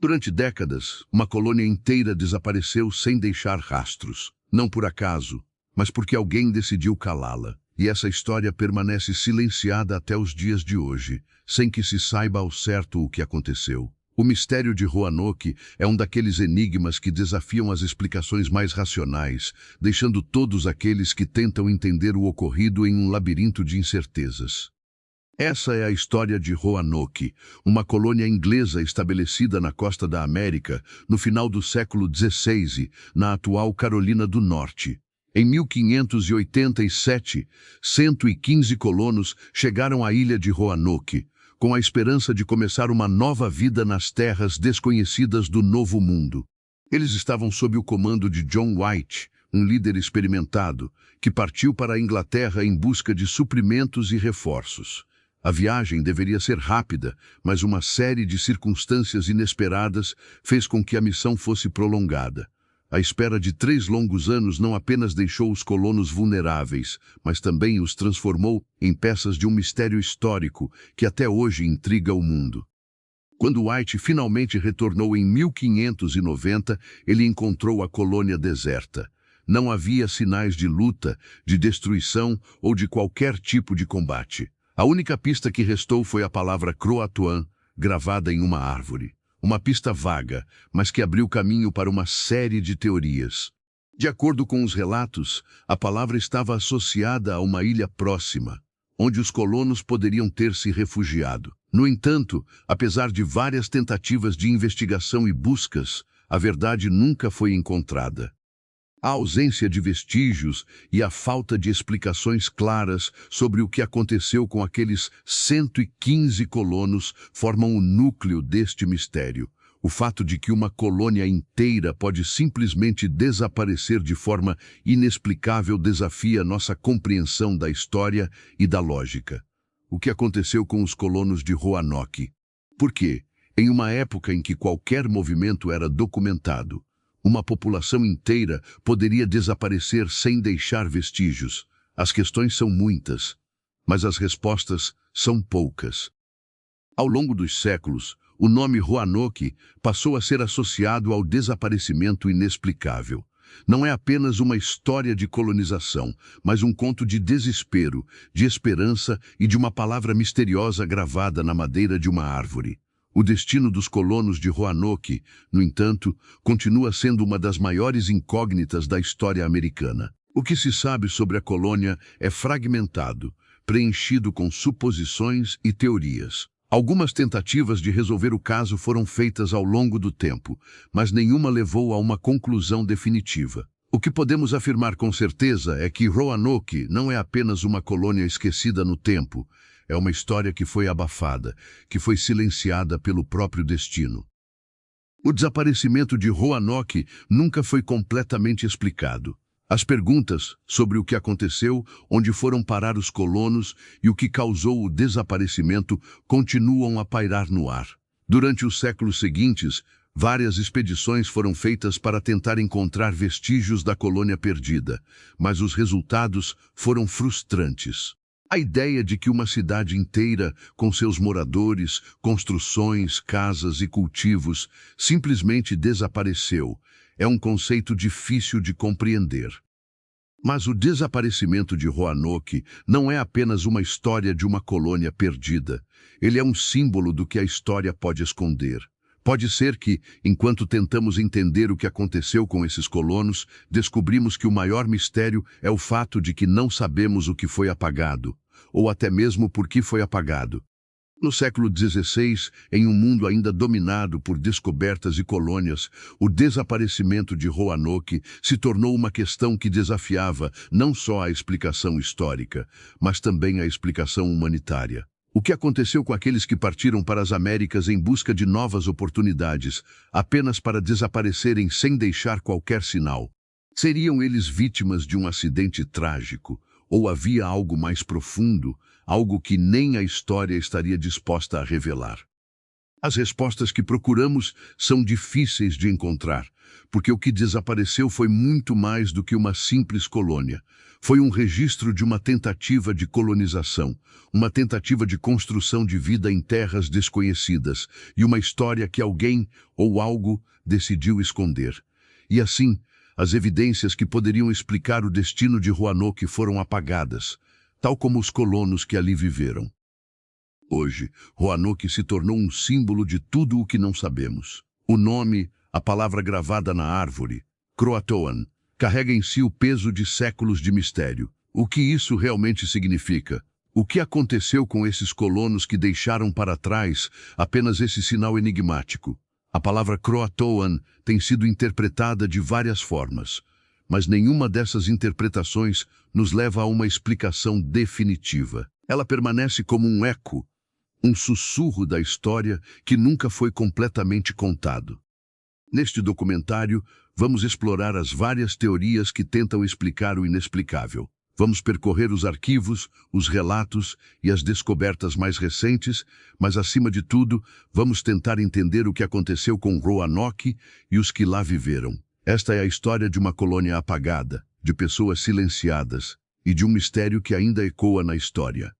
Durante décadas, uma colônia inteira desapareceu sem deixar rastros. Não por acaso, mas porque alguém decidiu calá-la. E essa história permanece silenciada até os dias de hoje, sem que se saiba ao certo o que aconteceu. O mistério de Roanoke é um daqueles enigmas que desafiam as explicações mais racionais, deixando todos aqueles que tentam entender o ocorrido em um labirinto de incertezas. Essa é a história de Roanoke, uma colônia inglesa estabelecida na costa da América no final do século XVI, na atual Carolina do Norte. Em 1587, 115 colonos chegaram à ilha de Roanoke, com a esperança de começar uma nova vida nas terras desconhecidas do Novo Mundo. Eles estavam sob o comando de John White, um líder experimentado, que partiu para a Inglaterra em busca de suprimentos e reforços. A viagem deveria ser rápida, mas uma série de circunstâncias inesperadas fez com que a missão fosse prolongada. A espera de 3 longos anos não apenas deixou os colonos vulneráveis, mas também os transformou em peças de um mistério histórico que até hoje intriga o mundo. Quando White finalmente retornou em 1590, ele encontrou a colônia deserta. Não havia sinais de luta, de destruição ou de qualquer tipo de combate. A única pista que restou foi a palavra Croatoan, gravada em uma árvore. Uma pista vaga, mas que abriu caminho para uma série de teorias. De acordo com os relatos, a palavra estava associada a uma ilha próxima, onde os colonos poderiam ter se refugiado. No entanto, apesar de várias tentativas de investigação e buscas, a verdade nunca foi encontrada. A ausência de vestígios e a falta de explicações claras sobre o que aconteceu com aqueles 115 colonos formam o núcleo deste mistério. O fato de que uma colônia inteira pode simplesmente desaparecer de forma inexplicável desafia nossa compreensão da história e da lógica. O que aconteceu com os colonos de Roanoke? Por quê? Em uma época em que qualquer movimento era documentado, uma população inteira poderia desaparecer sem deixar vestígios. As questões são muitas, mas as respostas são poucas. Ao longo dos séculos, o nome Roanoke passou a ser associado ao desaparecimento inexplicável. Não é apenas uma história de colonização, mas um conto de desespero, de esperança e de uma palavra misteriosa gravada na madeira de uma árvore. O destino dos colonos de Roanoke, no entanto, continua sendo uma das maiores incógnitas da história americana. O que se sabe sobre a colônia é fragmentado, preenchido com suposições e teorias. Algumas tentativas de resolver o caso foram feitas ao longo do tempo, mas nenhuma levou a uma conclusão definitiva. O que podemos afirmar com certeza é que Roanoke não é apenas uma colônia esquecida no tempo. É uma história que foi abafada, que foi silenciada pelo próprio destino. O desaparecimento de Roanoke nunca foi completamente explicado. As perguntas sobre o que aconteceu, onde foram parar os colonos e o que causou o desaparecimento continuam a pairar no ar. Durante os séculos seguintes, várias expedições foram feitas para tentar encontrar vestígios da colônia perdida, mas os resultados foram frustrantes. A ideia de que uma cidade inteira, com seus moradores, construções, casas e cultivos, simplesmente desapareceu, é um conceito difícil de compreender. Mas o desaparecimento de Roanoke não é apenas uma história de uma colônia perdida. Ele é um símbolo do que a história pode esconder. Pode ser que, enquanto tentamos entender o que aconteceu com esses colonos, descobrimos que o maior mistério é o fato de que não sabemos o que foi apagado, ou até mesmo por que foi apagado. No século XVI, em um mundo ainda dominado por descobertas e colônias, o desaparecimento de Roanoke se tornou uma questão que desafiava não só a explicação histórica, mas também a explicação humanitária. O que aconteceu com aqueles que partiram para as Américas em busca de novas oportunidades, apenas para desaparecerem sem deixar qualquer sinal? Seriam eles vítimas de um acidente trágico? Ou havia algo mais profundo, algo que nem a história estaria disposta a revelar? As respostas que procuramos são difíceis de encontrar, porque o que desapareceu foi muito mais do que uma simples colônia. Foi um registro de uma tentativa de colonização, uma tentativa de construção de vida em terras desconhecidas e uma história que alguém ou algo decidiu esconder. E assim, as evidências que poderiam explicar o destino de Roanoke foram apagadas, tal como os colonos que ali viveram. Hoje, Roanoke se tornou um símbolo de tudo o que não sabemos. O nome, a palavra gravada na árvore, Croatoan, carrega em si o peso de séculos de mistério. O que isso realmente significa? O que aconteceu com esses colonos que deixaram para trás apenas esse sinal enigmático? A palavra Croatoan tem sido interpretada de várias formas, mas nenhuma dessas interpretações nos leva a uma explicação definitiva. Ela permanece como um eco, um sussurro da história que nunca foi completamente contado. Neste documentário, vamos explorar as várias teorias que tentam explicar o inexplicável. Vamos percorrer os arquivos, os relatos e as descobertas mais recentes, mas, acima de tudo, vamos tentar entender o que aconteceu com Roanoke e os que lá viveram. Esta é a história de uma colônia apagada, de pessoas silenciadas e de um mistério que ainda ecoa na história.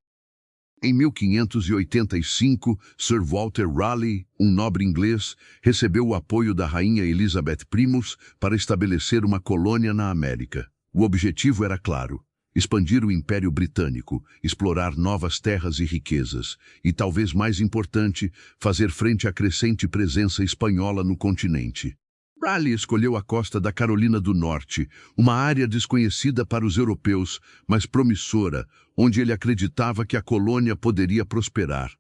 Em 1585, Sir Walter Raleigh, um nobre inglês, recebeu o apoio da rainha Elizabeth I para estabelecer uma colônia na América. O objetivo era claro: expandir o Império Britânico, explorar novas terras e riquezas, e, talvez mais importante, fazer frente à crescente presença espanhola no continente. Raleigh escolheu a costa da Carolina do Norte, uma área desconhecida para os europeus, mas promissora, onde ele acreditava que a colônia poderia prosperar.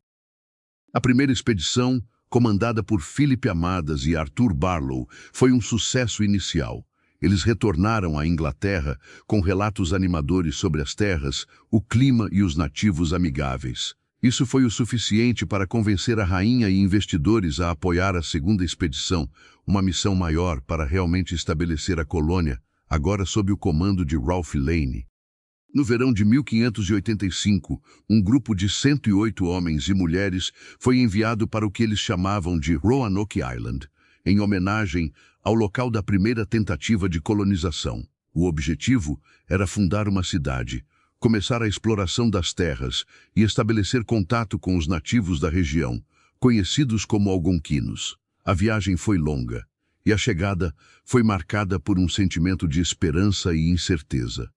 A primeira expedição, comandada por Philip Amadas e Arthur Barlow, foi um sucesso inicial. Eles retornaram à Inglaterra com relatos animadores sobre as terras, o clima e os nativos amigáveis. Isso foi o suficiente para convencer a rainha e investidores a apoiar a segunda expedição, uma missão maior para realmente estabelecer a colônia, agora sob o comando de Ralph Lane. No verão de 1585, um grupo de 108 homens e mulheres foi enviado para o que eles chamavam de Roanoke Island, em homenagem ao local da primeira tentativa de colonização. O objetivo era fundar uma cidade, começar a exploração das terras e estabelecer contato com os nativos da região, conhecidos como algonquinos. A viagem foi longa, e a chegada foi marcada por um sentimento de esperança e incerteza.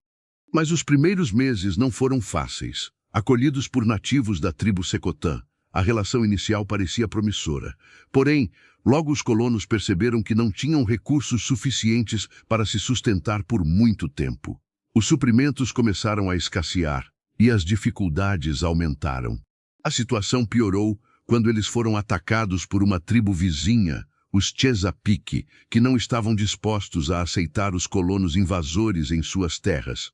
Mas os primeiros meses não foram fáceis. Acolhidos por nativos da tribo Secotã, a relação inicial parecia promissora. Porém, logo os colonos perceberam que não tinham recursos suficientes para se sustentar por muito tempo. Os suprimentos começaram a escassear e as dificuldades aumentaram. A situação piorou quando eles foram atacados por uma tribo vizinha, os Chesapeake, que não estavam dispostos a aceitar os colonos invasores em suas terras.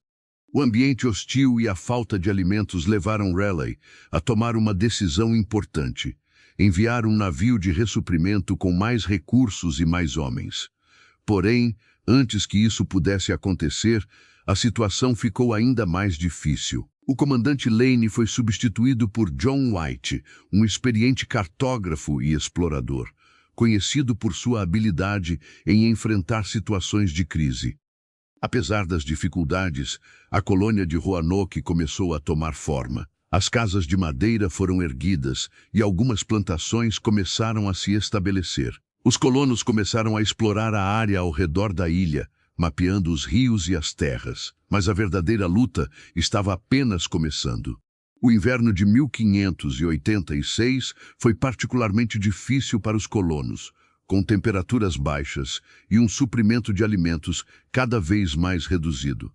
O ambiente hostil e a falta de alimentos levaram Raleigh a tomar uma decisão importante: enviar um navio de ressuprimento com mais recursos e mais homens. Porém, antes que isso pudesse acontecer, a situação ficou ainda mais difícil. O comandante Lane foi substituído por John White, um experiente cartógrafo e explorador, conhecido por sua habilidade em enfrentar situações de crise. Apesar das dificuldades, a colônia de Roanoke começou a tomar forma. As casas de madeira foram erguidas e algumas plantações começaram a se estabelecer. Os colonos começaram a explorar a área ao redor da ilha, mapeando os rios e as terras, mas a verdadeira luta estava apenas começando. O inverno de 1586 foi particularmente difícil para os colonos, com temperaturas baixas e um suprimento de alimentos cada vez mais reduzido.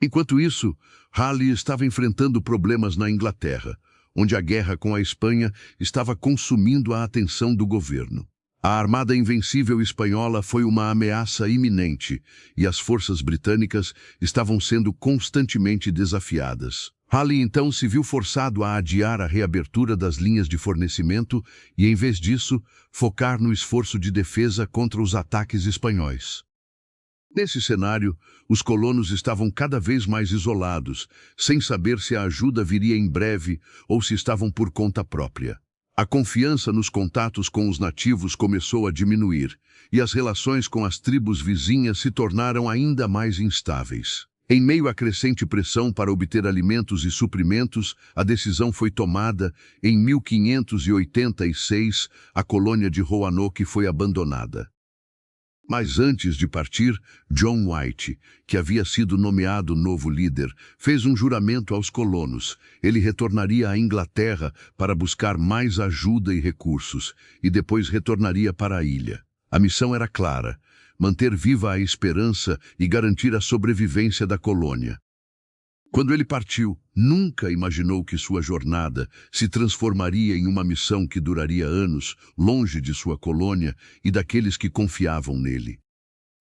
Enquanto isso, Raleigh estava enfrentando problemas na Inglaterra, onde a guerra com a Espanha estava consumindo a atenção do governo. A Armada Invencível Espanhola foi uma ameaça iminente e as forças britânicas estavam sendo constantemente desafiadas. Raleigh então se viu forçado a adiar a reabertura das linhas de fornecimento e, em vez disso, focar no esforço de defesa contra os ataques espanhóis. Nesse cenário, os colonos estavam cada vez mais isolados, sem saber se a ajuda viria em breve ou se estavam por conta própria. A confiança nos contatos com os nativos começou a diminuir, e as relações com as tribos vizinhas se tornaram ainda mais instáveis. Em meio à crescente pressão para obter alimentos e suprimentos, a decisão foi tomada. Em 1586, a colônia de Roanoke foi abandonada. Mas antes de partir, John White, que havia sido nomeado novo líder, fez um juramento aos colonos. Ele retornaria à Inglaterra para buscar mais ajuda e recursos, e depois retornaria para a ilha. A missão era clara: manter viva a esperança e garantir a sobrevivência da colônia. Quando ele partiu, nunca imaginou que sua jornada se transformaria em uma missão que duraria anos, longe de sua colônia e daqueles que confiavam nele.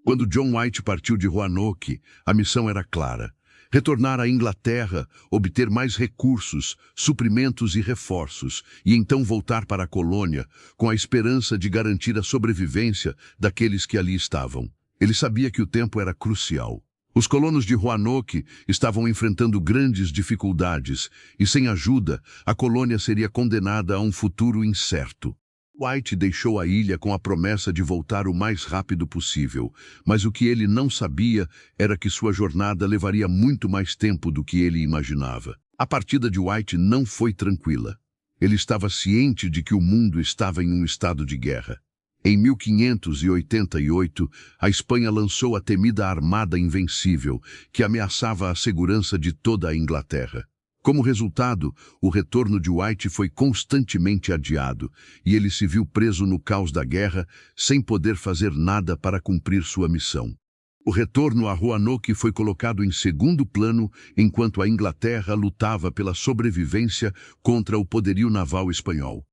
Quando John White partiu de Roanoke, a missão era clara: retornar à Inglaterra, obter mais recursos, suprimentos e reforços, e então voltar para a colônia, com a esperança de garantir a sobrevivência daqueles que ali estavam. Ele sabia que o tempo era crucial. Os colonos de Roanoke estavam enfrentando grandes dificuldades e, sem ajuda, a colônia seria condenada a um futuro incerto. White deixou a ilha com a promessa de voltar o mais rápido possível, mas o que ele não sabia era que sua jornada levaria muito mais tempo do que ele imaginava. A partida de White não foi tranquila. Ele estava ciente de que o mundo estava em um estado de guerra. Em 1588, a Espanha lançou a temida Armada Invencível, que ameaçava a segurança de toda a Inglaterra. Como resultado, o retorno de White foi constantemente adiado, e ele se viu preso no caos da guerra, sem poder fazer nada para cumprir sua missão. O retorno a Roanoke foi colocado em segundo plano, enquanto a Inglaterra lutava pela sobrevivência contra o poderio naval espanhol.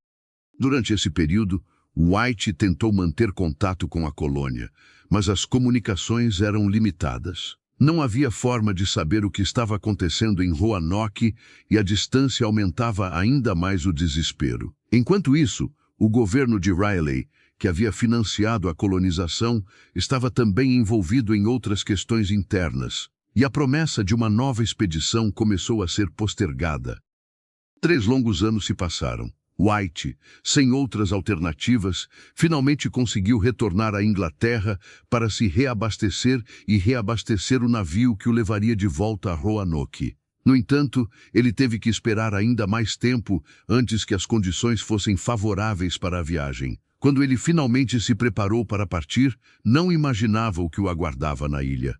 Durante esse período, White tentou manter contato com a colônia, mas as comunicações eram limitadas. Não havia forma de saber o que estava acontecendo em Roanoke e a distância aumentava ainda mais o desespero. Enquanto isso, o governo de Riley, que havia financiado a colonização, estava também envolvido em outras questões internas, e a promessa de uma nova expedição começou a ser postergada. 3 longos anos se passaram. White, sem outras alternativas, finalmente conseguiu retornar à Inglaterra para se reabastecer e reabastecer o navio que o levaria de volta a Roanoke. No entanto, ele teve que esperar ainda mais tempo antes que as condições fossem favoráveis para a viagem. Quando ele finalmente se preparou para partir, não imaginava o que o aguardava na ilha.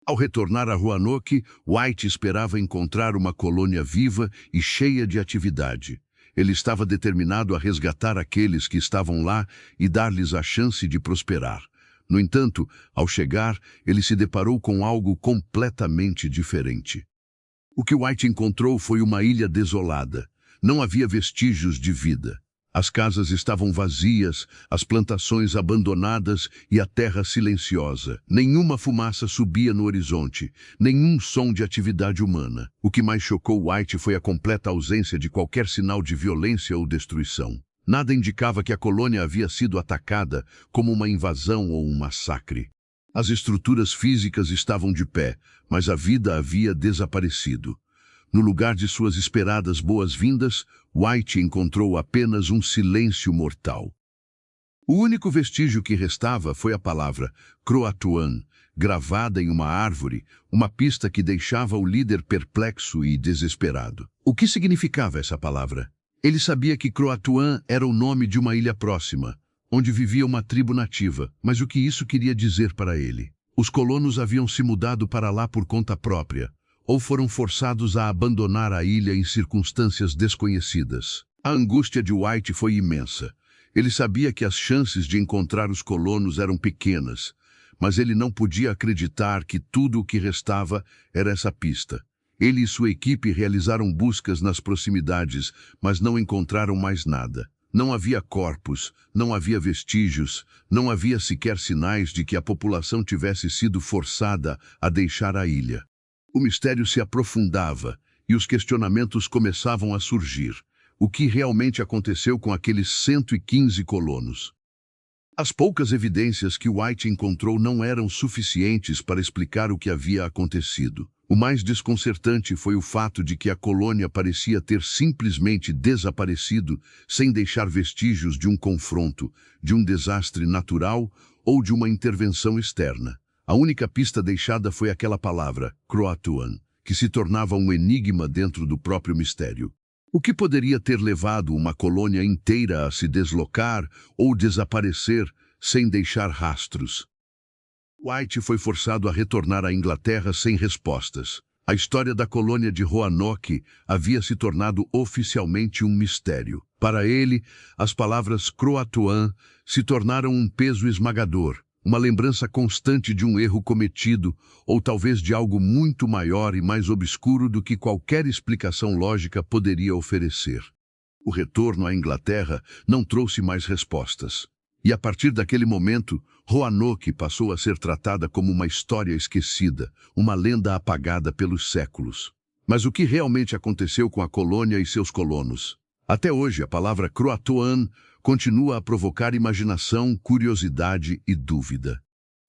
Ao retornar a Roanoke, White esperava encontrar uma colônia viva e cheia de atividade. Ele estava determinado a resgatar aqueles que estavam lá e dar-lhes a chance de prosperar. No entanto, ao chegar, ele se deparou com algo completamente diferente. O que White encontrou foi uma ilha desolada. Não havia vestígios de vida. As casas estavam vazias, as plantações abandonadas e a terra silenciosa. Nenhuma fumaça subia no horizonte, nenhum som de atividade humana. O que mais chocou White foi a completa ausência de qualquer sinal de violência ou destruição. Nada indicava que a colônia havia sido atacada como uma invasão ou um massacre. As estruturas físicas estavam de pé, mas a vida havia desaparecido. No lugar de suas esperadas boas-vindas, White encontrou apenas um silêncio mortal. O único vestígio que restava foi a palavra Croatoan, gravada em uma árvore, uma pista que deixava o líder perplexo e desesperado. O que significava essa palavra? Ele sabia que Croatoan era o nome de uma ilha próxima, onde vivia uma tribo nativa, mas o que isso queria dizer para ele? Os colonos haviam se mudado para lá por conta própria, ou foram forçados a abandonar a ilha em circunstâncias desconhecidas. A angústia de White foi imensa. Ele sabia que as chances de encontrar os colonos eram pequenas, mas ele não podia acreditar que tudo o que restava era essa pista. Ele e sua equipe realizaram buscas nas proximidades, mas não encontraram mais nada. Não havia corpos, não havia vestígios, não havia sequer sinais de que a população tivesse sido forçada a deixar a ilha. O mistério se aprofundava e os questionamentos começavam a surgir. O que realmente aconteceu com aqueles 115 colonos? As poucas evidências que White encontrou não eram suficientes para explicar o que havia acontecido. O mais desconcertante foi o fato de que a colônia parecia ter simplesmente desaparecido sem deixar vestígios de um confronto, de um desastre natural ou de uma intervenção externa. A única pista deixada foi aquela palavra, Croatoan, que se tornava um enigma dentro do próprio mistério. O que poderia ter levado uma colônia inteira a se deslocar ou desaparecer sem deixar rastros? White foi forçado a retornar à Inglaterra sem respostas. A história da colônia de Roanoke havia se tornado oficialmente um mistério. Para ele, as palavras Croatoan se tornaram um peso esmagador, uma lembrança constante de um erro cometido, ou talvez de algo muito maior e mais obscuro do que qualquer explicação lógica poderia oferecer. O retorno à Inglaterra não trouxe mais respostas. E a partir daquele momento, Roanoke passou a ser tratada como uma história esquecida, uma lenda apagada pelos séculos. Mas o que realmente aconteceu com a colônia e seus colonos? Até hoje, a palavra Croatoan continua a provocar imaginação, curiosidade e dúvida.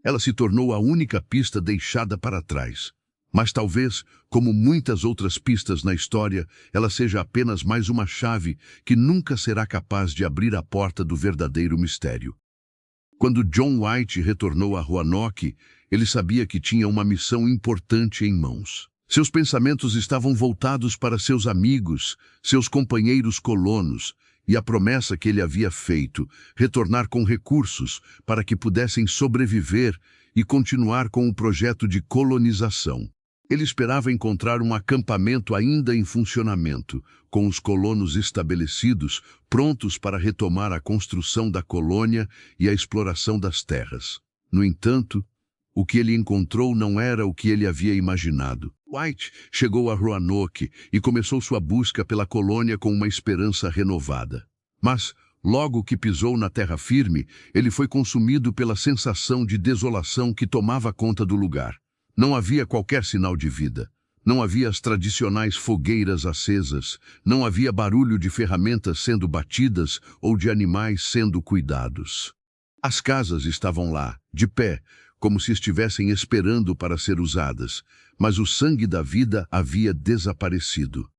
Ela se tornou a única pista deixada para trás. Mas talvez, como muitas outras pistas na história, ela seja apenas mais uma chave que nunca será capaz de abrir a porta do verdadeiro mistério. Quando John White retornou a Roanoke, ele sabia que tinha uma missão importante em mãos. Seus pensamentos estavam voltados para seus amigos, seus companheiros colonos, e a promessa que ele havia feito, retornar com recursos para que pudessem sobreviver e continuar com o projeto de colonização. Ele esperava encontrar um acampamento ainda em funcionamento, com os colonos estabelecidos, prontos para retomar a construção da colônia e a exploração das terras. No entanto, o que ele encontrou não era o que ele havia imaginado. White chegou a Roanoke e começou sua busca pela colônia com uma esperança renovada. Mas, logo que pisou na terra firme, ele foi consumido pela sensação de desolação que tomava conta do lugar. Não havia qualquer sinal de vida. Não havia as tradicionais fogueiras acesas. Não havia barulho de ferramentas sendo batidas ou de animais sendo cuidados. As casas estavam lá, de pé, como se estivessem esperando para ser usadas, mas o sangue da vida havia desaparecido.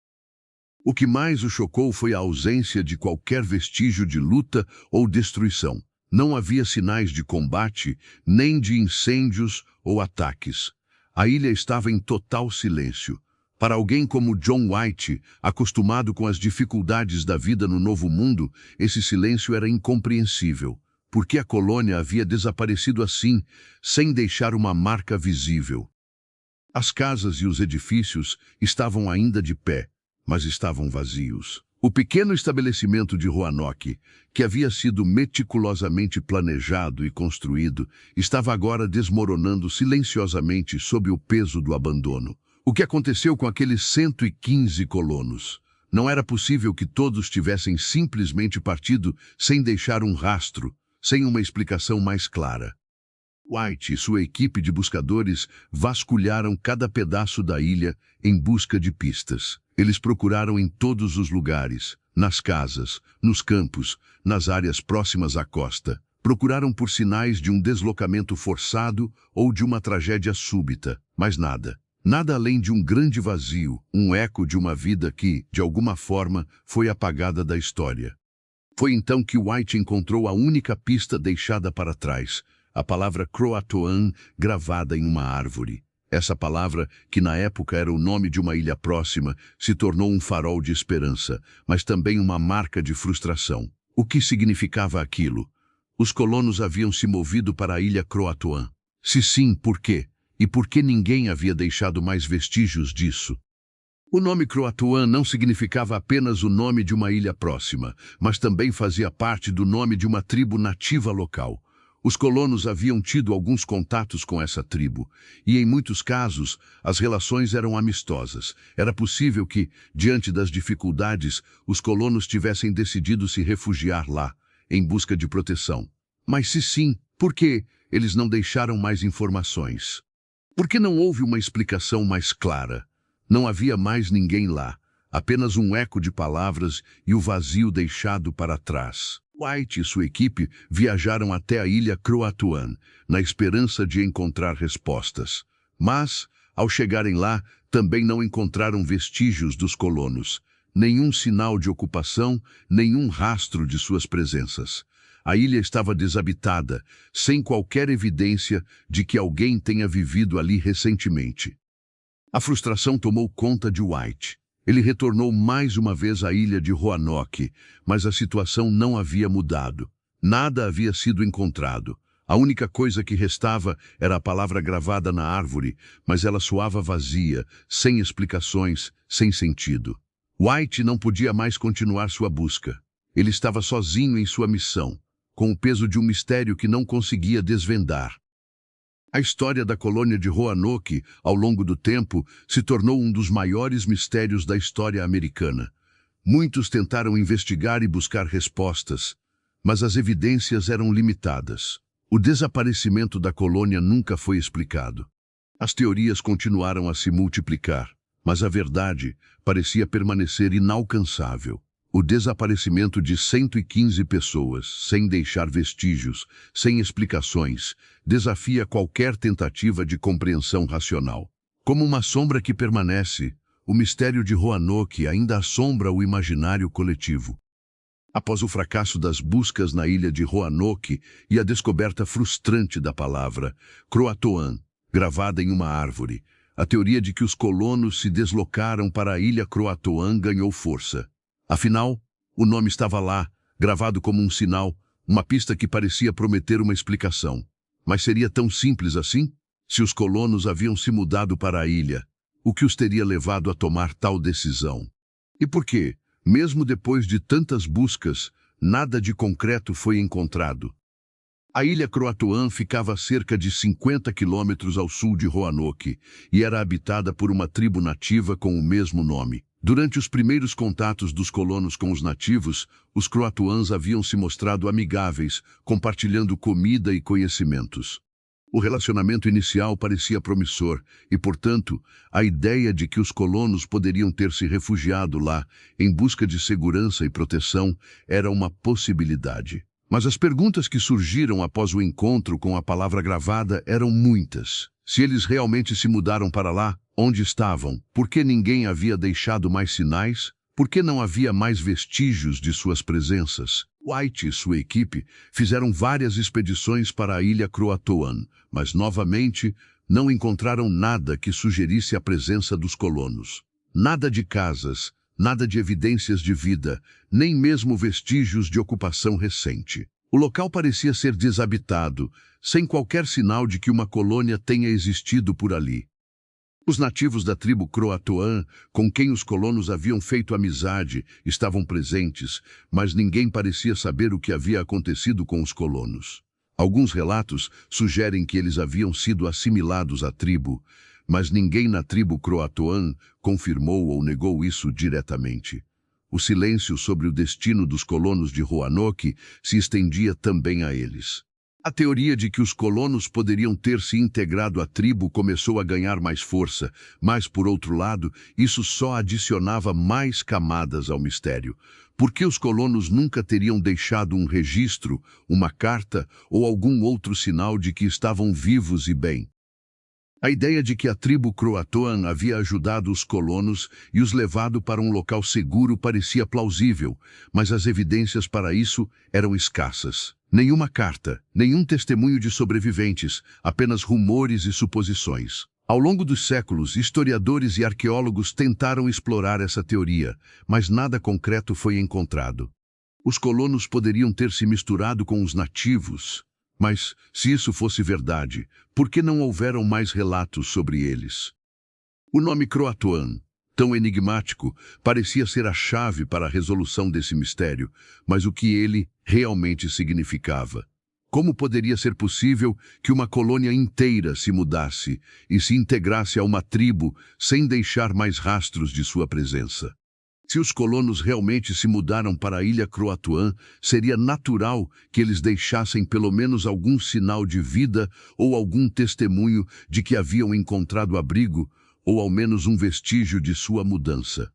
O que mais o chocou foi a ausência de qualquer vestígio de luta ou destruição. Não havia sinais de combate, nem de incêndios ou ataques. A ilha estava em total silêncio. Para alguém como John White, acostumado com as dificuldades da vida no Novo Mundo, esse silêncio era incompreensível. Por que a colônia havia desaparecido assim, sem deixar uma marca visível? As casas e os edifícios estavam ainda de pé, mas estavam vazios. O pequeno estabelecimento de Roanoke, que havia sido meticulosamente planejado e construído, estava agora desmoronando silenciosamente sob o peso do abandono. O que aconteceu com aqueles 115 colonos? Não era possível que todos tivessem simplesmente partido sem deixar um rastro, sem uma explicação mais clara. White e sua equipe de buscadores vasculharam cada pedaço da ilha em busca de pistas. Eles procuraram em todos os lugares, nas casas, nos campos, nas áreas próximas à costa. Procuraram por sinais de um deslocamento forçado ou de uma tragédia súbita, mas nada. Nada além de um grande vazio, um eco de uma vida que, de alguma forma, foi apagada da história. Foi então que White encontrou a única pista deixada para trás, a palavra Croatoan gravada em uma árvore. Essa palavra, que na época era o nome de uma ilha próxima, se tornou um farol de esperança, mas também uma marca de frustração. O que significava aquilo? Os colonos haviam se movido para a ilha Croatoan. Se sim, por quê? E por que ninguém havia deixado mais vestígios disso? O nome Croatoan não significava apenas o nome de uma ilha próxima, mas também fazia parte do nome de uma tribo nativa local. Os colonos haviam tido alguns contatos com essa tribo, e em muitos casos, as relações eram amistosas. Era possível que, diante das dificuldades, os colonos tivessem decidido se refugiar lá, em busca de proteção. Mas se sim, por que eles não deixaram mais informações? Por que não houve uma explicação mais clara? Não havia mais ninguém lá, apenas um eco de palavras e o vazio deixado para trás. White e sua equipe viajaram até a ilha Croatoan, na esperança de encontrar respostas. Mas, Ao chegarem lá, também não encontraram vestígios dos colonos, nenhum sinal de ocupação, nenhum rastro de suas presenças. A ilha estava desabitada, sem qualquer evidência de que alguém tenha vivido ali recentemente. A frustração tomou conta de White. Ele retornou mais uma vez à ilha de Roanoke, mas a situação não havia mudado. Nada havia sido encontrado. A única coisa que restava era a palavra gravada na árvore, mas ela soava vazia, sem explicações, sem sentido. White não podia mais continuar sua busca. Ele estava sozinho em sua missão, com o peso de um mistério que não conseguia desvendar. A história da colônia de Roanoke, ao longo do tempo, se tornou um dos maiores mistérios da história americana. Muitos tentaram investigar e buscar respostas, mas as evidências eram limitadas. O desaparecimento da colônia nunca foi explicado. As teorias continuaram a se multiplicar, mas a verdade parecia permanecer inalcançável. O desaparecimento de 115 pessoas, sem deixar vestígios, sem explicações, desafia qualquer tentativa de compreensão racional. Como uma sombra que permanece, o mistério de Roanoke ainda assombra o imaginário coletivo. Após o fracasso das buscas na ilha de Roanoke e a descoberta frustrante da palavra Croatoan, gravada em uma árvore, a teoria de que os colonos se deslocaram para a ilha Croatoan ganhou força. Afinal, o nome estava lá, gravado como um sinal, uma pista que parecia prometer uma explicação. Mas seria tão simples assim? Se os colonos haviam se mudado para a ilha, o que os teria levado a tomar tal decisão? E por quê, mesmo depois de tantas buscas, nada de concreto foi encontrado? A ilha Croatoan ficava a cerca de 50 quilômetros ao sul de Roanoke e era habitada por uma tribo nativa com o mesmo nome. Durante os primeiros contatos dos colonos com os nativos, os croatoans haviam se mostrado amigáveis, compartilhando comida e conhecimentos. O relacionamento inicial parecia promissor e, portanto, a ideia de que os colonos poderiam ter se refugiado lá em busca de segurança e proteção era uma possibilidade. Mas as perguntas que surgiram após o encontro com a palavra gravada eram muitas. Se eles realmente se mudaram para lá, onde estavam? Por que ninguém havia deixado mais sinais? Por que não havia mais vestígios de suas presenças? White e sua equipe fizeram várias expedições para a ilha Croatoan, mas novamente não encontraram nada que sugerisse a presença dos colonos. Nada de casas, nada de evidências de vida, nem mesmo vestígios de ocupação recente. O local parecia ser desabitado, sem qualquer sinal de que uma colônia tenha existido por ali. Os nativos da tribo Croatoan, com quem os colonos haviam feito amizade, estavam presentes, mas ninguém parecia saber o que havia acontecido com os colonos. Alguns relatos sugerem que eles haviam sido assimilados à tribo, mas ninguém na tribo Croatoan confirmou ou negou isso diretamente. O silêncio sobre o destino dos colonos de Roanoke se estendia também a eles. A teoria de que os colonos poderiam ter se integrado à tribo começou a ganhar mais força, mas, por outro lado, isso só adicionava mais camadas ao mistério. Por que os colonos nunca teriam deixado um registro, uma carta ou algum outro sinal de que estavam vivos e bem? A ideia de que a tribo Croatoan havia ajudado os colonos e os levado para um local seguro parecia plausível, mas as evidências para isso eram escassas. Nenhuma carta, nenhum testemunho de sobreviventes, apenas rumores e suposições. Ao longo dos séculos, historiadores e arqueólogos tentaram explorar essa teoria, mas nada concreto foi encontrado. Os colonos poderiam ter se misturado com os nativos, mas, se isso fosse verdade, por que não houveram mais relatos sobre eles? O nome Croatoan, tão enigmático, parecia ser a chave para a resolução desse mistério, mas o que ele realmente significava? Como poderia ser possível que uma colônia inteira se mudasse e se integrasse a uma tribo sem deixar mais rastros de sua presença? Se os colonos realmente se mudaram para a ilha Croatoan, seria natural que eles deixassem pelo menos algum sinal de vida ou algum testemunho de que haviam encontrado abrigo, ou ao menos um vestígio de sua mudança.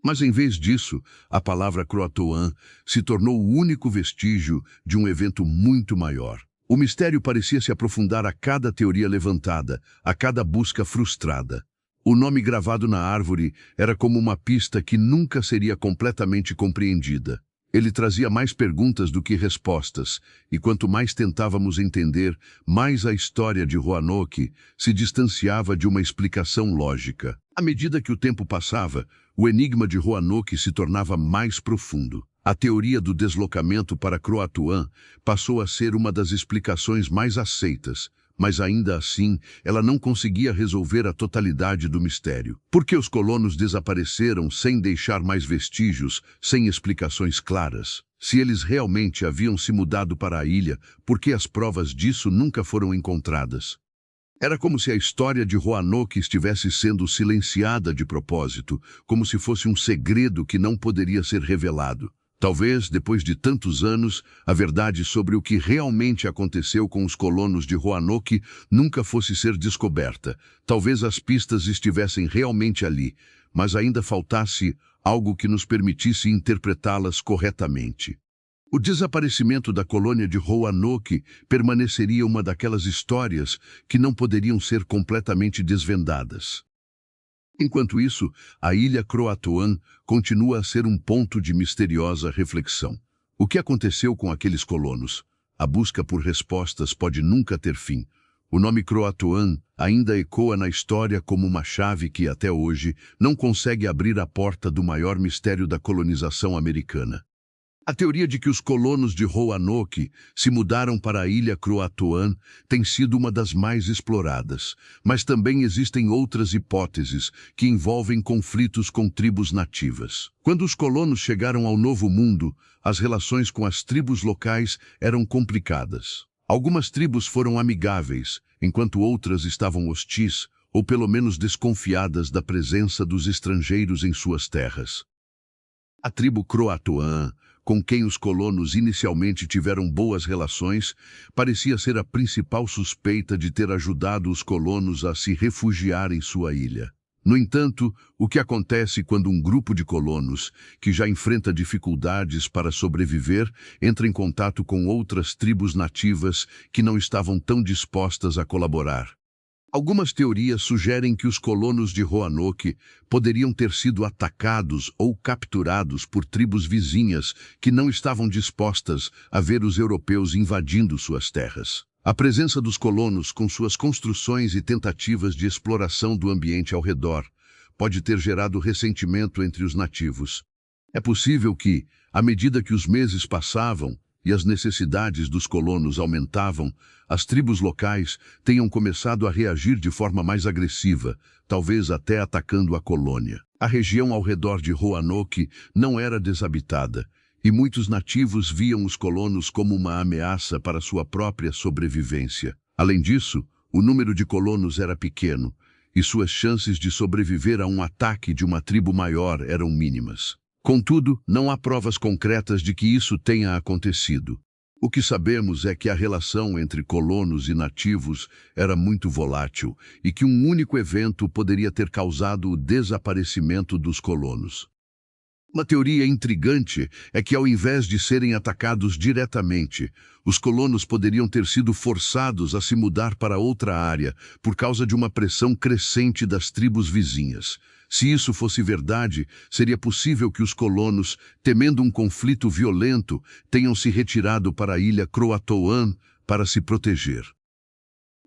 Mas em vez disso, a palavra Croatoan se tornou o único vestígio de um evento muito maior. O mistério parecia se aprofundar a cada teoria levantada, a cada busca frustrada. O nome gravado na árvore era como uma pista que nunca seria completamente compreendida. Ele trazia mais perguntas do que respostas, e quanto mais tentávamos entender, mais a história de Roanoke se distanciava de uma explicação lógica. À medida que o tempo passava, o enigma de Roanoke se tornava mais profundo. A teoria do deslocamento para Croatoan passou a ser uma das explicações mais aceitas, mas ainda assim ela não conseguia resolver a totalidade do mistério. Por que os colonos desapareceram sem deixar mais vestígios, sem explicações claras? Se eles realmente haviam se mudado para a ilha, por que as provas disso nunca foram encontradas? Era como se a história de Roanoke estivesse sendo silenciada de propósito, como se fosse um segredo que não poderia ser revelado. Talvez, depois de tantos anos, a verdade sobre o que realmente aconteceu com os colonos de Roanoke nunca fosse ser descoberta. Talvez as pistas estivessem realmente ali, mas ainda faltasse algo que nos permitisse interpretá-las corretamente. O desaparecimento da colônia de Roanoke permaneceria uma daquelas histórias que não poderiam ser completamente desvendadas. Enquanto isso, a ilha Croatoan continua a ser um ponto de misteriosa reflexão. O que aconteceu com aqueles colonos? A busca por respostas pode nunca ter fim. O nome Croatoan ainda ecoa na história como uma chave que, até hoje, não consegue abrir a porta do maior mistério da colonização americana. A teoria de que os colonos de Roanoke se mudaram para a ilha Croatoan tem sido uma das mais exploradas, mas também existem outras hipóteses que envolvem conflitos com tribos nativas. Quando os colonos chegaram ao Novo Mundo, as relações com as tribos locais eram complicadas. Algumas tribos foram amigáveis, enquanto outras estavam hostis, ou pelo menos desconfiadas da presença dos estrangeiros em suas terras. A tribo Croatoan, com quem os colonos inicialmente tiveram boas relações, parecia ser a principal suspeita de ter ajudado os colonos a se refugiar em sua ilha. No entanto, o que acontece quando um grupo de colonos, que já enfrenta dificuldades para sobreviver, entra em contato com outras tribos nativas que não estavam tão dispostas a colaborar? Algumas teorias sugerem que os colonos de Roanoke poderiam ter sido atacados ou capturados por tribos vizinhas que não estavam dispostas a ver os europeus invadindo suas terras. A presença dos colonos, com suas construções e tentativas de exploração do ambiente ao redor, pode ter gerado ressentimento entre os nativos. É possível que, à medida que os meses passavam e as necessidades dos colonos aumentavam, as tribos locais tenham começado a reagir de forma mais agressiva, talvez até atacando a colônia. A região ao redor de Roanoke não era desabitada, e muitos nativos viam os colonos como uma ameaça para sua própria sobrevivência. Além disso, o número de colonos era pequeno, e suas chances de sobreviver a um ataque de uma tribo maior eram mínimas. Contudo, não há provas concretas de que isso tenha acontecido. O que sabemos é que a relação entre colonos e nativos era muito volátil e que um único evento poderia ter causado o desaparecimento dos colonos. Uma teoria intrigante é que, ao invés de serem atacados diretamente, os colonos poderiam ter sido forçados a se mudar para outra área por causa de uma pressão crescente das tribos vizinhas. Se isso fosse verdade, seria possível que os colonos, temendo um conflito violento, tenham se retirado para a ilha Croatoan para se proteger.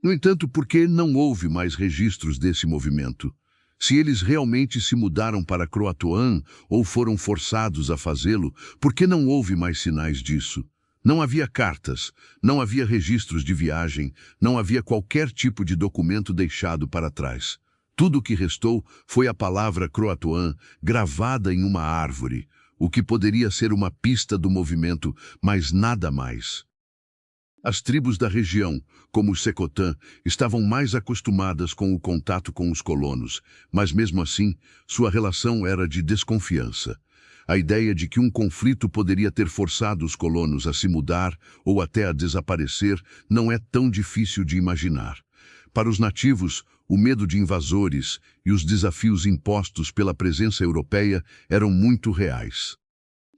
No entanto, por que não houve mais registros desse movimento? Se eles realmente se mudaram para Croatoan ou foram forçados a fazê-lo, por que não houve mais sinais disso? Não havia cartas, não havia registros de viagem, não havia qualquer tipo de documento deixado para trás. Tudo o que restou foi a palavra Croatoan gravada em uma árvore, o que poderia ser uma pista do movimento, mas nada mais. As tribos da região, como os Secotã, estavam mais acostumadas com o contato com os colonos, mas mesmo assim, sua relação era de desconfiança. A ideia de que um conflito poderia ter forçado os colonos a se mudar ou até a desaparecer não é tão difícil de imaginar. Para os nativos, o medo de invasores e os desafios impostos pela presença europeia eram muito reais.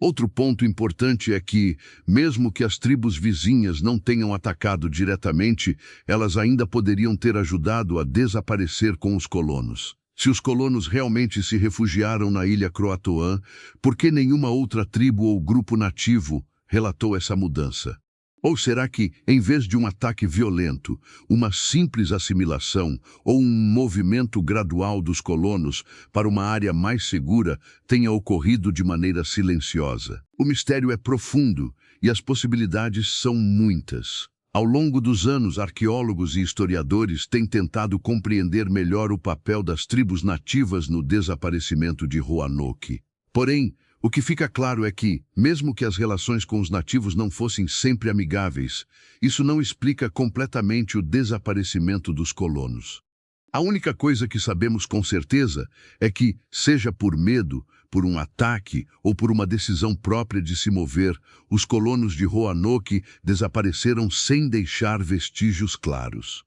Outro ponto importante é que, mesmo que as tribos vizinhas não tenham atacado diretamente, elas ainda poderiam ter ajudado a desaparecer com os colonos. Se os colonos realmente se refugiaram na ilha Croatoan, por que nenhuma outra tribo ou grupo nativo relatou essa mudança? Ou será que, em vez de um ataque violento, uma simples assimilação ou um movimento gradual dos colonos para uma área mais segura tenha ocorrido de maneira silenciosa? O mistério é profundo e as possibilidades são muitas. Ao longo dos anos, arqueólogos e historiadores têm tentado compreender melhor o papel das tribos nativas no desaparecimento de Roanoke. Porém, o que fica claro é que, mesmo que as relações com os nativos não fossem sempre amigáveis, isso não explica completamente o desaparecimento dos colonos. A única coisa que sabemos com certeza é que, seja por medo, por um ataque ou por uma decisão própria de se mover, os colonos de Roanoke desapareceram sem deixar vestígios claros.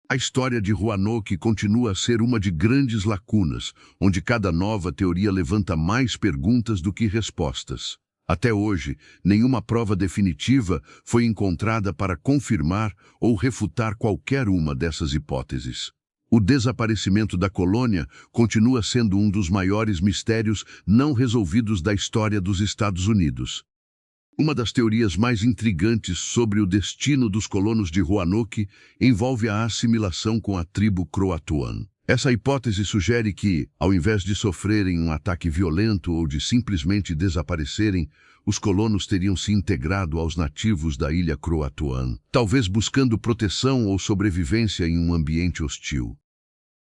A história de Roanoke continua a ser uma de grandes lacunas, onde cada nova teoria levanta mais perguntas do que respostas. Até hoje, nenhuma prova definitiva foi encontrada para confirmar ou refutar qualquer uma dessas hipóteses. O desaparecimento da colônia continua sendo um dos maiores mistérios não resolvidos da história dos Estados Unidos. Uma das teorias mais intrigantes sobre o destino dos colonos de Roanoke envolve a assimilação com a tribo Croatoan. Essa hipótese sugere que, ao invés de sofrerem um ataque violento ou de simplesmente desaparecerem, os colonos teriam se integrado aos nativos da ilha Croatoan, talvez buscando proteção ou sobrevivência em um ambiente hostil.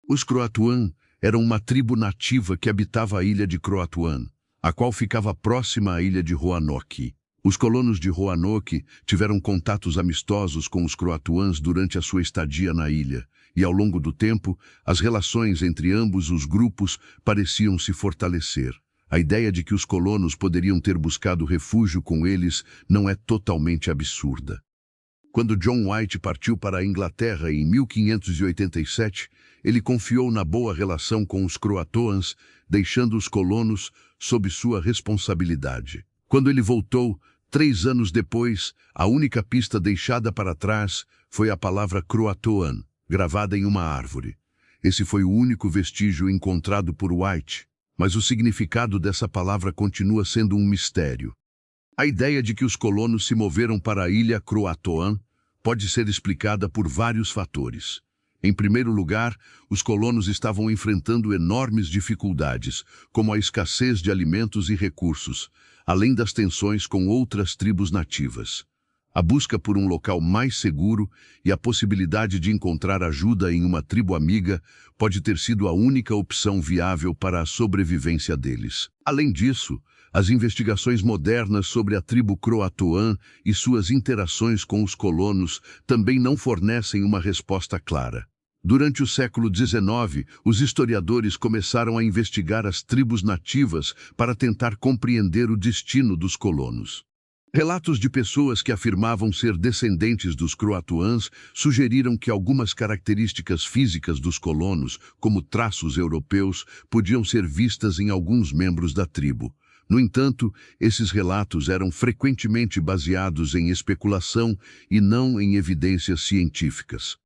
Os Croatoan eram uma tribo nativa que habitava a ilha de Croatoan, a qual ficava próxima à ilha de Roanoke. Os colonos de Roanoke tiveram contatos amistosos com os croatoans durante a sua estadia na ilha, e ao longo do tempo, as relações entre ambos os grupos pareciam se fortalecer. A ideia de que os colonos poderiam ter buscado refúgio com eles não é totalmente absurda. Quando John White partiu para a Inglaterra em 1587, ele confiou na boa relação com os croatoans, deixando os colonos sob sua responsabilidade. Quando ele voltou, 3 anos depois, a única pista deixada para trás foi a palavra Croatoan, gravada em uma árvore. Esse foi o único vestígio encontrado por White, mas o significado dessa palavra continua sendo um mistério. A ideia de que os colonos se moveram para a ilha Croatoan pode ser explicada por vários fatores. Em primeiro lugar, os colonos estavam enfrentando enormes dificuldades, como a escassez de alimentos e recursos, além das tensões com outras tribos nativas. A busca por um local mais seguro e a possibilidade de encontrar ajuda em uma tribo amiga pode ter sido a única opção viável para a sobrevivência deles. Além disso, as investigações modernas sobre a tribo Croatoan e suas interações com os colonos também não fornecem uma resposta clara. Durante o século XIX, os historiadores começaram a investigar as tribos nativas para tentar compreender o destino dos colonos. Relatos de pessoas que afirmavam ser descendentes dos croatoans sugeriram que algumas características físicas dos colonos, como traços europeus, podiam ser vistas em alguns membros da tribo. No entanto, esses relatos eram frequentemente baseados em especulação e não em evidências científicas.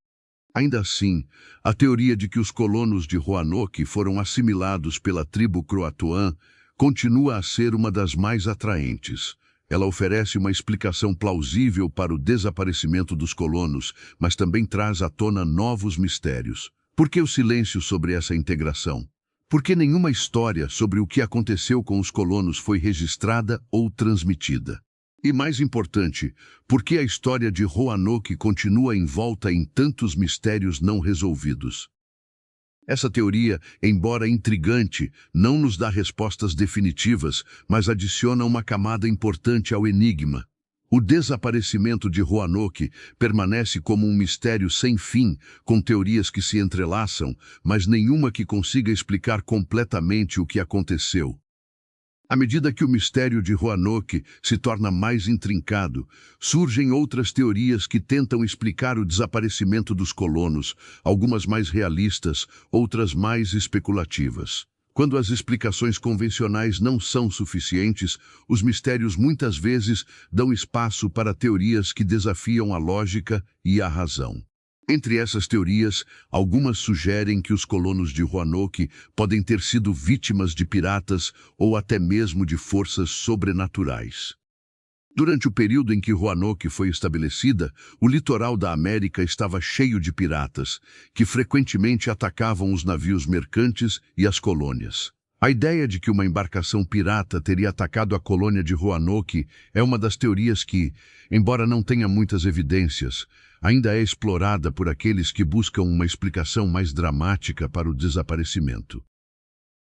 Ainda assim, a teoria de que os colonos de Roanoke foram assimilados pela tribo Croatoan continua a ser uma das mais atraentes. Ela oferece uma explicação plausível para o desaparecimento dos colonos, mas também traz à tona novos mistérios. Por que o silêncio sobre essa integração? Por que nenhuma história sobre o que aconteceu com os colonos foi registrada ou transmitida? E mais importante, por que a história de Roanoke continua envolta em tantos mistérios não resolvidos? Essa teoria, embora intrigante, não nos dá respostas definitivas, mas adiciona uma camada importante ao enigma. O desaparecimento de Roanoke permanece como um mistério sem fim, com teorias que se entrelaçam, mas nenhuma que consiga explicar completamente o que aconteceu. À medida que o mistério de Roanoke se torna mais intrincado, surgem outras teorias que tentam explicar o desaparecimento dos colonos, algumas mais realistas, outras mais especulativas. Quando as explicações convencionais não são suficientes, os mistérios muitas vezes dão espaço para teorias que desafiam a lógica e a razão. Entre essas teorias, algumas sugerem que os colonos de Roanoke podem ter sido vítimas de piratas ou até mesmo de forças sobrenaturais. Durante o período em que Roanoke foi estabelecida, o litoral da América estava cheio de piratas, que frequentemente atacavam os navios mercantes e as colônias. A ideia de que uma embarcação pirata teria atacado a colônia de Roanoke é uma das teorias que, embora não tenha muitas evidências, ainda é explorada por aqueles que buscam uma explicação mais dramática para o desaparecimento.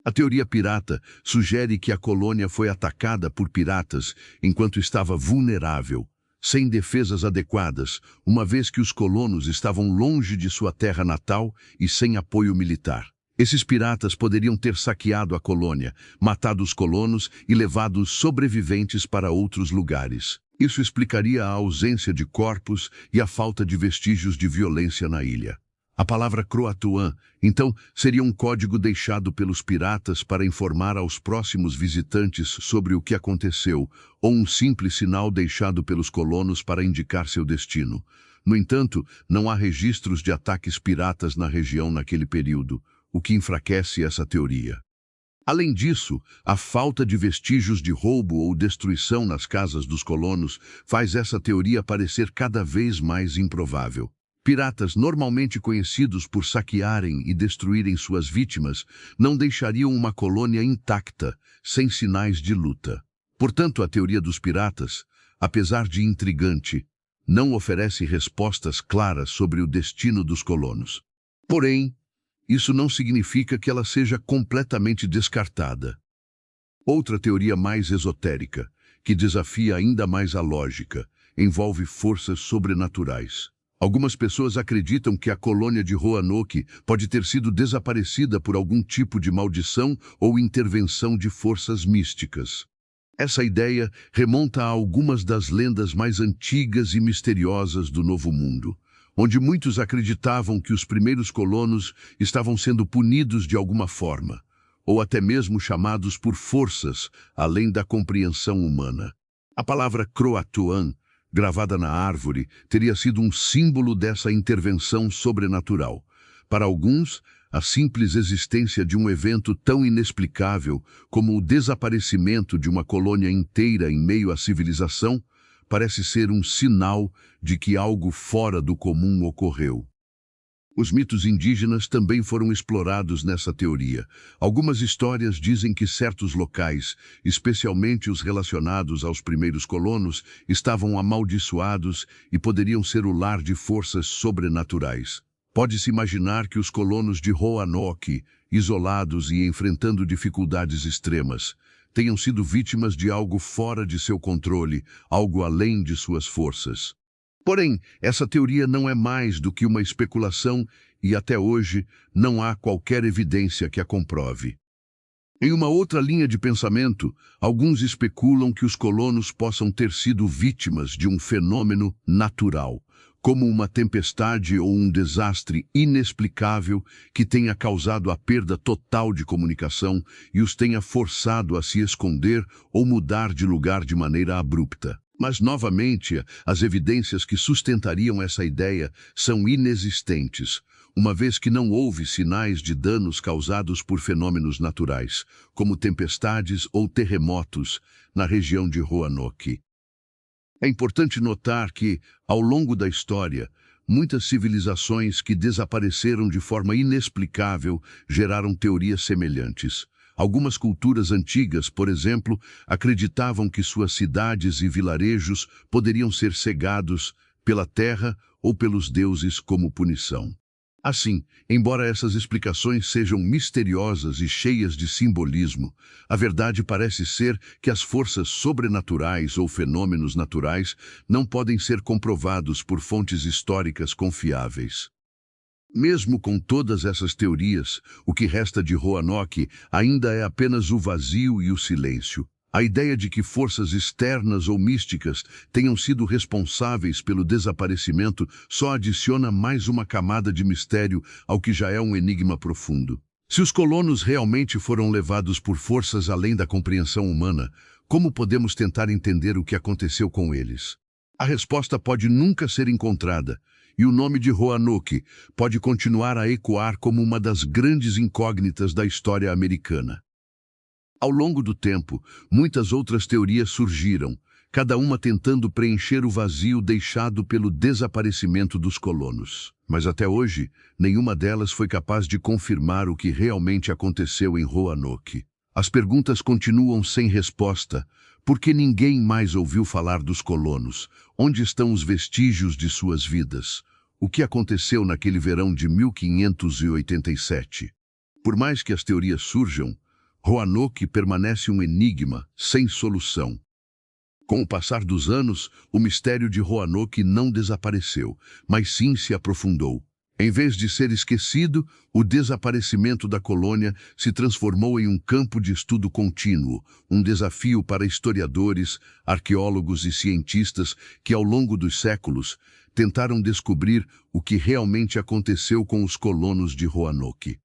A teoria pirata sugere que a colônia foi atacada por piratas enquanto estava vulnerável, sem defesas adequadas, uma vez que os colonos estavam longe de sua terra natal e sem apoio militar. Esses piratas poderiam ter saqueado a colônia, matado os colonos e levado os sobreviventes para outros lugares. Isso explicaria a ausência de corpos e a falta de vestígios de violência na ilha. A palavra Croatoan, então, seria um código deixado pelos piratas para informar aos próximos visitantes sobre o que aconteceu, ou um simples sinal deixado pelos colonos para indicar seu destino. No entanto, não há registros de ataques piratas na região naquele período, o que enfraquece essa teoria. Além disso, a falta de vestígios de roubo ou destruição nas casas dos colonos faz essa teoria parecer cada vez mais improvável. Piratas, normalmente conhecidos por saquearem e destruírem suas vítimas, não deixariam uma colônia intacta, sem sinais de luta. Portanto, a teoria dos piratas, apesar de intrigante, não oferece respostas claras sobre o destino dos colonos. Porém, isso não significa que ela seja completamente descartada. Outra teoria mais esotérica, que desafia ainda mais a lógica, envolve forças sobrenaturais. Algumas pessoas acreditam que a colônia de Roanoke pode ter sido desaparecida por algum tipo de maldição ou intervenção de forças místicas. Essa ideia remonta a algumas das lendas mais antigas e misteriosas do Novo Mundo, onde muitos acreditavam que os primeiros colonos estavam sendo punidos de alguma forma, ou até mesmo chamados por forças além da compreensão humana. A palavra Croatoan, gravada na árvore, teria sido um símbolo dessa intervenção sobrenatural. Para alguns, a simples existência de um evento tão inexplicável como o desaparecimento de uma colônia inteira em meio à civilização parece ser um sinal de que algo fora do comum ocorreu. Os mitos indígenas também foram explorados nessa teoria. Algumas histórias dizem que certos locais, especialmente os relacionados aos primeiros colonos, estavam amaldiçoados e poderiam ser o lar de forças sobrenaturais. Pode-se imaginar que os colonos de Roanoke, isolados e enfrentando dificuldades extremas, tenham sido vítimas de algo fora de seu controle, algo além de suas forças. Porém, essa teoria não é mais do que uma especulação e, até hoje, não há qualquer evidência que a comprove. Em uma outra linha de pensamento, alguns especulam que os colonos possam ter sido vítimas de um fenômeno natural, como uma tempestade ou um desastre inexplicável que tenha causado a perda total de comunicação e os tenha forçado a se esconder ou mudar de lugar de maneira abrupta. Mas, novamente, as evidências que sustentariam essa ideia são inexistentes, uma vez que não houve sinais de danos causados por fenômenos naturais, como tempestades ou terremotos, na região de Roanoke. É importante notar que, ao longo da história, muitas civilizações que desapareceram de forma inexplicável geraram teorias semelhantes. Algumas culturas antigas, por exemplo, acreditavam que suas cidades e vilarejos poderiam ser cegados pela terra ou pelos deuses como punição. Assim, embora essas explicações sejam misteriosas e cheias de simbolismo, a verdade parece ser que as forças sobrenaturais ou fenômenos naturais não podem ser comprovados por fontes históricas confiáveis. Mesmo com todas essas teorias, o que resta de Roanoke ainda é apenas o vazio e o silêncio. A ideia de que forças externas ou místicas tenham sido responsáveis pelo desaparecimento só adiciona mais uma camada de mistério ao que já é um enigma profundo. Se os colonos realmente foram levados por forças além da compreensão humana, como podemos tentar entender o que aconteceu com eles? A resposta pode nunca ser encontrada, e o nome de Roanoke pode continuar a ecoar como uma das grandes incógnitas da história americana. Ao longo do tempo, muitas outras teorias surgiram, cada uma tentando preencher o vazio deixado pelo desaparecimento dos colonos. Mas até hoje, nenhuma delas foi capaz de confirmar o que realmente aconteceu em Roanoke. As perguntas continuam sem resposta, porque ninguém mais ouviu falar dos colonos. Onde estão os vestígios de suas vidas? O que aconteceu naquele verão de 1587? Por mais que as teorias surjam, Roanoke permanece um enigma, sem solução. Com o passar dos anos, o mistério de Roanoke não desapareceu, mas sim se aprofundou. Em vez de ser esquecido, o desaparecimento da colônia se transformou em um campo de estudo contínuo, um desafio para historiadores, arqueólogos e cientistas que, ao longo dos séculos, tentaram descobrir o que realmente aconteceu com os colonos de Roanoke.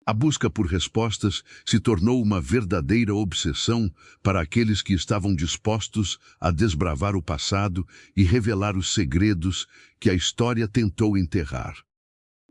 A busca por respostas se tornou uma verdadeira obsessão para aqueles que estavam dispostos a desbravar o passado e revelar os segredos que a história tentou enterrar.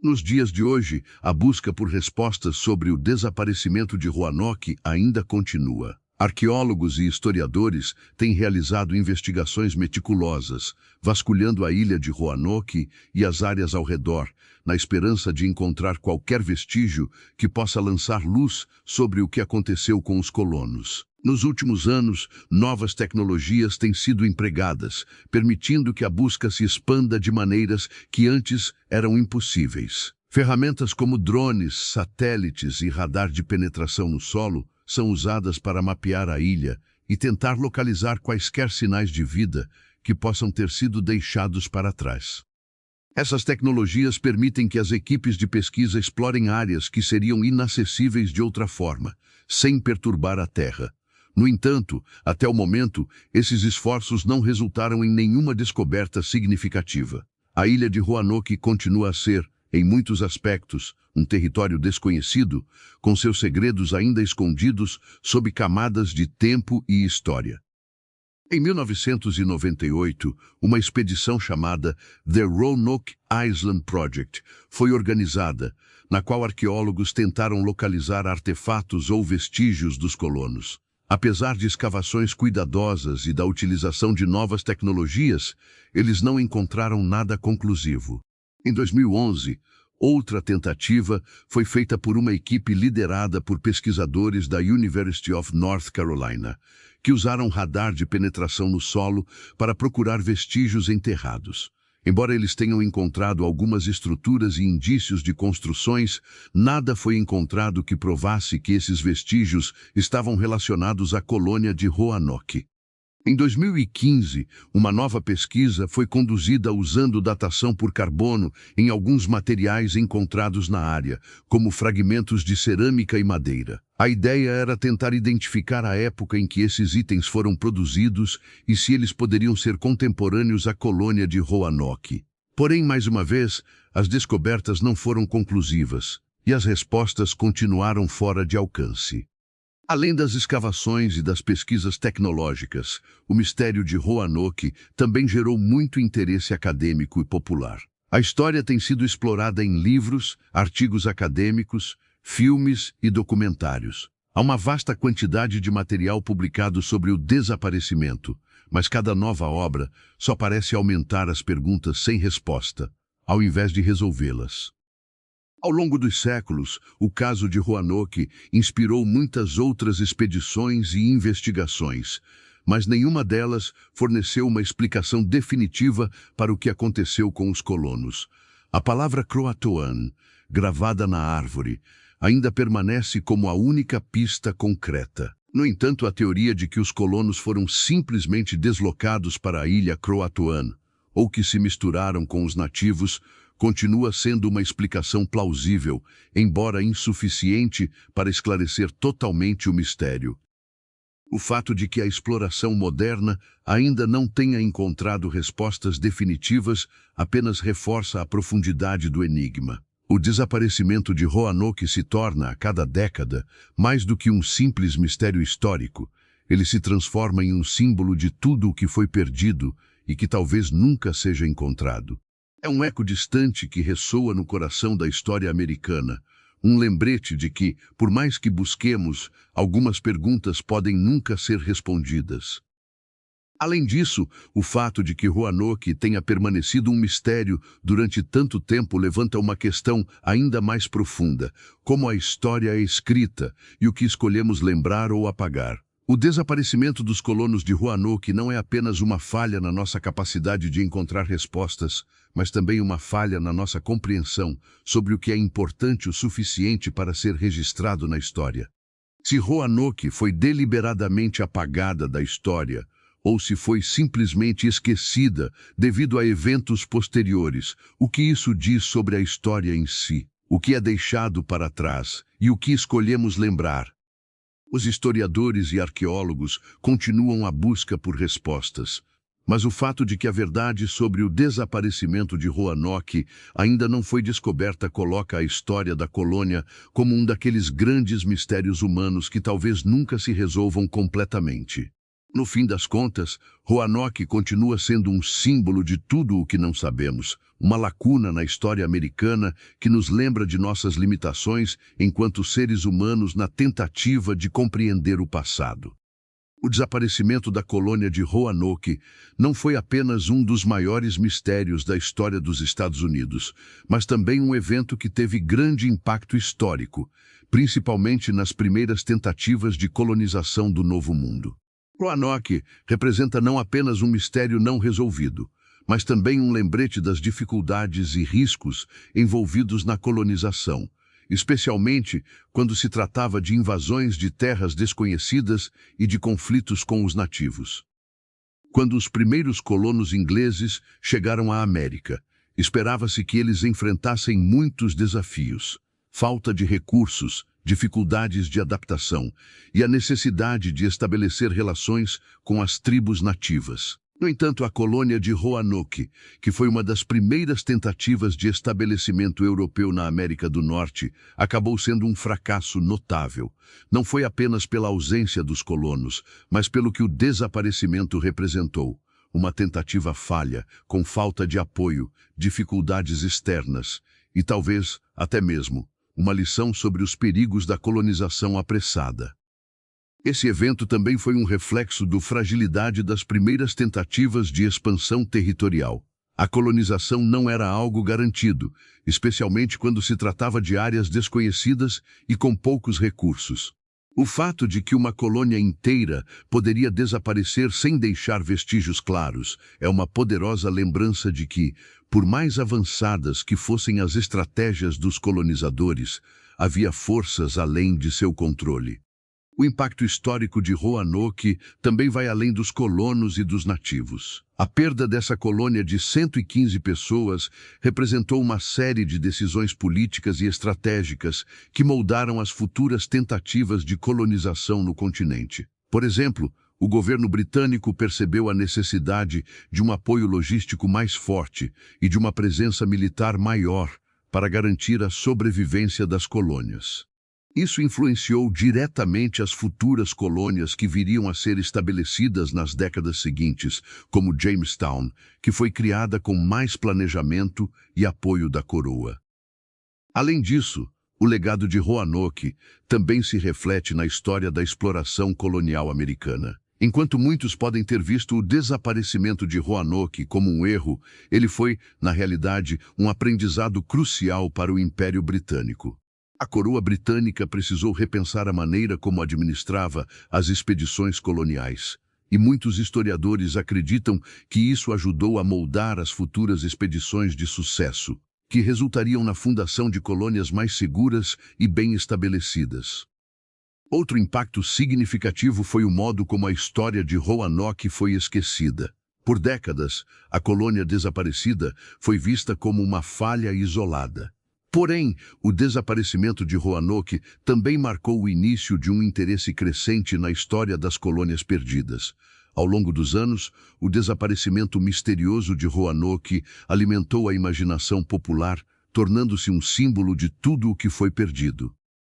Nos dias de hoje, a busca por respostas sobre o desaparecimento de Roanoke ainda continua. Arqueólogos e historiadores têm realizado investigações meticulosas, vasculhando a ilha de Roanoke e as áreas ao redor, na esperança de encontrar qualquer vestígio que possa lançar luz sobre o que aconteceu com os colonos. Nos últimos anos, novas tecnologias têm sido empregadas, permitindo que a busca se expanda de maneiras que antes eram impossíveis. Ferramentas como drones, satélites e radar de penetração no solo são usadas para mapear a ilha e tentar localizar quaisquer sinais de vida que possam ter sido deixados para trás. Essas tecnologias permitem que as equipes de pesquisa explorem áreas que seriam inacessíveis de outra forma, sem perturbar a Terra. No entanto, até o momento, esses esforços não resultaram em nenhuma descoberta significativa. A ilha de Roanoke continua a ser, em muitos aspectos, um território desconhecido, com seus segredos ainda escondidos sob camadas de tempo e história. Em 1998, uma expedição chamada The Roanoke Island Project foi organizada, na qual arqueólogos tentaram localizar artefatos ou vestígios dos colonos. Apesar de escavações cuidadosas e da utilização de novas tecnologias, eles não encontraram nada conclusivo. Em 2011, outra tentativa foi feita por uma equipe liderada por pesquisadores da University of North Carolina, que usaram radar de penetração no solo para procurar vestígios enterrados. Embora eles tenham encontrado algumas estruturas e indícios de construções, nada foi encontrado que provasse que esses vestígios estavam relacionados à colônia de Roanoke. Em 2015, uma nova pesquisa foi conduzida usando datação por carbono em alguns materiais encontrados na área, como fragmentos de cerâmica e madeira. A ideia era tentar identificar a época em que esses itens foram produzidos e se eles poderiam ser contemporâneos à colônia de Roanoke. Porém, mais uma vez, as descobertas não foram conclusivas e as respostas continuaram fora de alcance. Além das escavações e das pesquisas tecnológicas, o mistério de Roanoke também gerou muito interesse acadêmico e popular. A história tem sido explorada em livros, artigos acadêmicos, filmes e documentários. Há uma vasta quantidade de material publicado sobre o desaparecimento, mas cada nova obra só parece aumentar as perguntas sem resposta, ao invés de resolvê-las. Ao longo dos séculos, o caso de Roanoke inspirou muitas outras expedições e investigações, mas nenhuma delas forneceu uma explicação definitiva para o que aconteceu com os colonos. A palavra Croatoan, gravada na árvore, ainda permanece como a única pista concreta. No entanto, a teoria de que os colonos foram simplesmente deslocados para a ilha Croatoan, ou que se misturaram com os nativos, continua sendo uma explicação plausível, embora insuficiente para esclarecer totalmente o mistério. O fato de que a exploração moderna ainda não tenha encontrado respostas definitivas apenas reforça a profundidade do enigma. O desaparecimento de Roanoke se torna, a cada década, mais do que um simples mistério histórico. Ele se transforma em um símbolo de tudo o que foi perdido e que talvez nunca seja encontrado. É um eco distante que ressoa no coração da história americana, um lembrete de que, por mais que busquemos, algumas perguntas podem nunca ser respondidas. Além disso, o fato de que Roanoke tenha permanecido um mistério durante tanto tempo levanta uma questão ainda mais profunda: como a história é escrita e o que escolhemos lembrar ou apagar. O desaparecimento dos colonos de Roanoke não é apenas uma falha na nossa capacidade de encontrar respostas, mas também uma falha na nossa compreensão sobre o que é importante o suficiente para ser registrado na história. Se Roanoke foi deliberadamente apagada da história, ou se foi simplesmente esquecida devido a eventos posteriores, o que isso diz sobre a história em si? O que é deixado para trás e o que escolhemos lembrar? Os historiadores e arqueólogos continuam a busca por respostas, mas o fato de que a verdade sobre o desaparecimento de Roanoke ainda não foi descoberta coloca a história da colônia como um daqueles grandes mistérios humanos que talvez nunca se resolvam completamente. No fim das contas, Roanoke continua sendo um símbolo de tudo o que não sabemos, uma lacuna na história americana que nos lembra de nossas limitações enquanto seres humanos na tentativa de compreender o passado. O desaparecimento da colônia de Roanoke não foi apenas um dos maiores mistérios da história dos Estados Unidos, mas também um evento que teve grande impacto histórico, principalmente nas primeiras tentativas de colonização do Novo Mundo. Roanoke representa não apenas um mistério não resolvido, mas também um lembrete das dificuldades e riscos envolvidos na colonização, especialmente quando se tratava de invasões de terras desconhecidas e de conflitos com os nativos. Quando os primeiros colonos ingleses chegaram à América, esperava-se que eles enfrentassem muitos desafios: falta de recursos, dificuldades de adaptação e a necessidade de estabelecer relações com as tribos nativas. No entanto, a colônia de Roanoke, que foi uma das primeiras tentativas de estabelecimento europeu na América do Norte, acabou sendo um fracasso notável. Não foi apenas pela ausência dos colonos, mas pelo que o desaparecimento representou: uma tentativa falha, com falta de apoio, dificuldades externas e talvez até mesmo uma lição sobre os perigos da colonização apressada. Esse evento também foi um reflexo da fragilidade das primeiras tentativas de expansão territorial. A colonização não era algo garantido, especialmente quando se tratava de áreas desconhecidas e com poucos recursos. O fato de que uma colônia inteira poderia desaparecer sem deixar vestígios claros é uma poderosa lembrança de que, por mais avançadas que fossem as estratégias dos colonizadores, havia forças além de seu controle. O impacto histórico de Roanoke também vai além dos colonos e dos nativos. A perda dessa colônia de 115 pessoas representou uma série de decisões políticas e estratégicas que moldaram as futuras tentativas de colonização no continente. Por exemplo, o governo britânico percebeu a necessidade de um apoio logístico mais forte e de uma presença militar maior para garantir a sobrevivência das colônias. Isso influenciou diretamente as futuras colônias que viriam a ser estabelecidas nas décadas seguintes, como Jamestown, que foi criada com mais planejamento e apoio da coroa. Além disso, o legado de Roanoke também se reflete na história da exploração colonial americana. Enquanto muitos podem ter visto o desaparecimento de Roanoke como um erro, ele foi, na realidade, um aprendizado crucial para o Império Britânico. A coroa britânica precisou repensar a maneira como administrava as expedições coloniais, e muitos historiadores acreditam que isso ajudou a moldar as futuras expedições de sucesso, que resultariam na fundação de colônias mais seguras e bem estabelecidas. Outro impacto significativo foi o modo como a história de Roanoke foi esquecida. Por décadas, a colônia desaparecida foi vista como uma falha isolada. Porém, o desaparecimento de Roanoke também marcou o início de um interesse crescente na história das colônias perdidas. Ao longo dos anos, o desaparecimento misterioso de Roanoke alimentou a imaginação popular, tornando-se um símbolo de tudo o que foi perdido.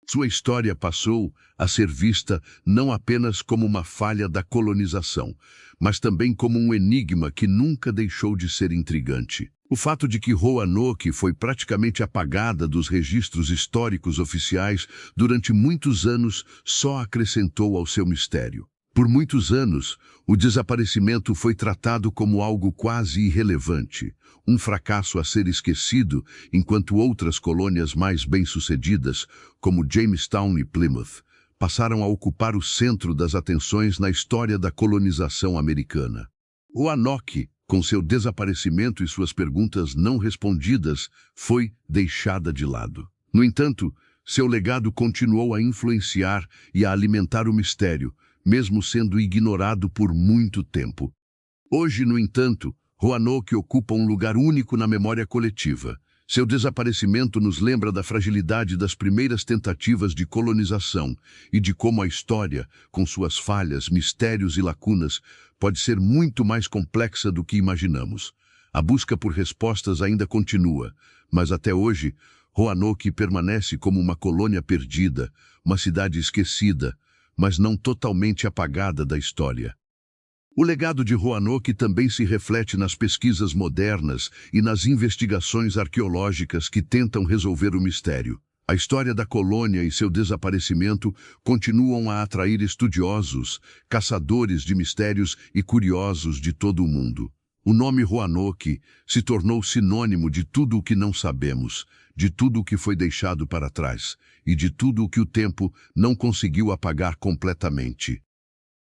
Sua história passou a ser vista não apenas como uma falha da colonização, mas também como um enigma que nunca deixou de ser intrigante. O fato de que Roanoke foi praticamente apagada dos registros históricos oficiais durante muitos anos só acrescentou ao seu mistério. Por muitos anos, o desaparecimento foi tratado como algo quase irrelevante, um fracasso a ser esquecido, enquanto outras colônias mais bem-sucedidas, como Jamestown e Plymouth, passaram a ocupar o centro das atenções na história da colonização americana. Roanoke, com seu desaparecimento e suas perguntas não respondidas, foi deixada de lado. No entanto, seu legado continuou a influenciar e a alimentar o mistério, mesmo sendo ignorado por muito tempo. Hoje, no entanto, Roanoke ocupa um lugar único na memória coletiva. Seu desaparecimento nos lembra da fragilidade das primeiras tentativas de colonização e de como a história, com suas falhas, mistérios e lacunas, pode ser muito mais complexa do que imaginamos. A busca por respostas ainda continua, mas até hoje, Roanoke permanece como uma colônia perdida, uma cidade esquecida, mas não totalmente apagada da história. O legado de Roanoke também se reflete nas pesquisas modernas e nas investigações arqueológicas que tentam resolver o mistério. A história da colônia e seu desaparecimento continuam a atrair estudiosos, caçadores de mistérios e curiosos de todo o mundo. O nome Roanoke se tornou sinônimo de tudo o que não sabemos, de tudo o que foi deixado para trás e de tudo o que o tempo não conseguiu apagar completamente.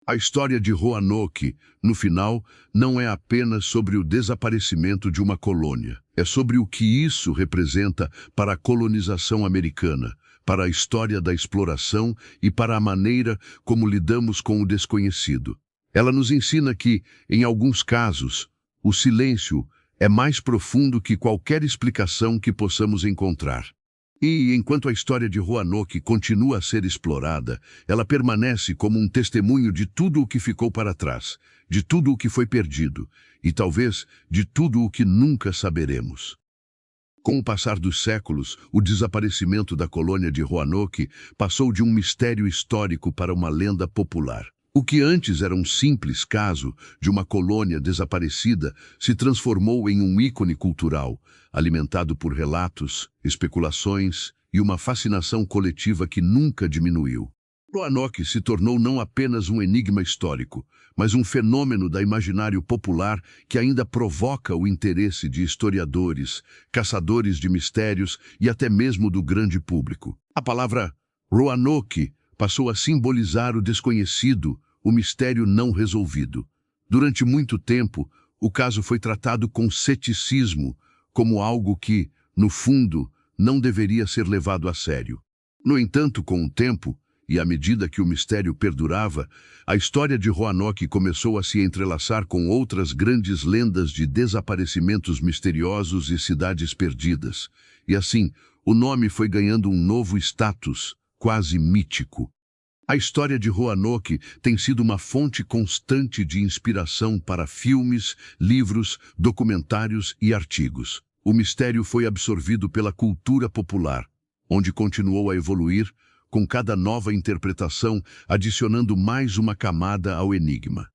A história de Roanoke, no final, não é apenas sobre o desaparecimento de uma colônia. É sobre o que isso representa para a colonização americana, para a história da exploração e para a maneira como lidamos com o desconhecido. Ela nos ensina que, em alguns casos, o silêncio é mais profundo que qualquer explicação que possamos encontrar. E, enquanto a história de Roanoke continua a ser explorada, ela permanece como um testemunho de tudo o que ficou para trás, de tudo o que foi perdido, e talvez de tudo o que nunca saberemos. Com o passar dos séculos, o desaparecimento da colônia de Roanoke passou de um mistério histórico para uma lenda popular. O que antes era um simples caso de uma colônia desaparecida se transformou em um ícone cultural, alimentado por relatos, especulações e uma fascinação coletiva que nunca diminuiu. Roanoke se tornou não apenas um enigma histórico, mas um fenômeno da imaginário popular que ainda provoca o interesse de historiadores, caçadores de mistérios e até mesmo do grande público. A palavra Roanoke passou a simbolizar o desconhecido, o mistério não resolvido. Durante muito tempo, o caso foi tratado com ceticismo, como algo que, no fundo, não deveria ser levado a sério. No entanto, com o tempo, e à medida que o mistério perdurava, a história de Roanoke começou a se entrelaçar com outras grandes lendas de desaparecimentos misteriosos e cidades perdidas. E assim, o nome foi ganhando um novo status, quase mítico. A história de Roanoke tem sido uma fonte constante de inspiração para filmes, livros, documentários e artigos. O mistério foi absorvido pela cultura popular, onde continuou a evoluir, com cada nova interpretação adicionando mais uma camada ao enigma.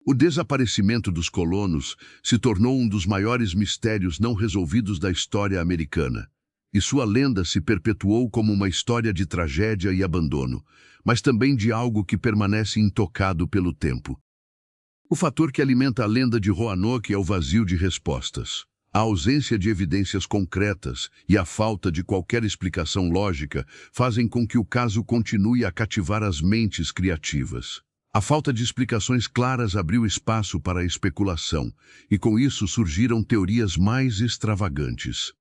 O desaparecimento dos colonos se tornou um dos maiores mistérios não resolvidos da história americana, e sua lenda se perpetuou como uma história de tragédia e abandono, mas também de algo que permanece intocado pelo tempo. O fator que alimenta a lenda de Roanoke é o vazio de respostas. A ausência de evidências concretas e a falta de qualquer explicação lógica fazem com que o caso continue a cativar as mentes criativas. A falta de explicações claras abriu espaço para a especulação, e com isso surgiram teorias mais extravagantes.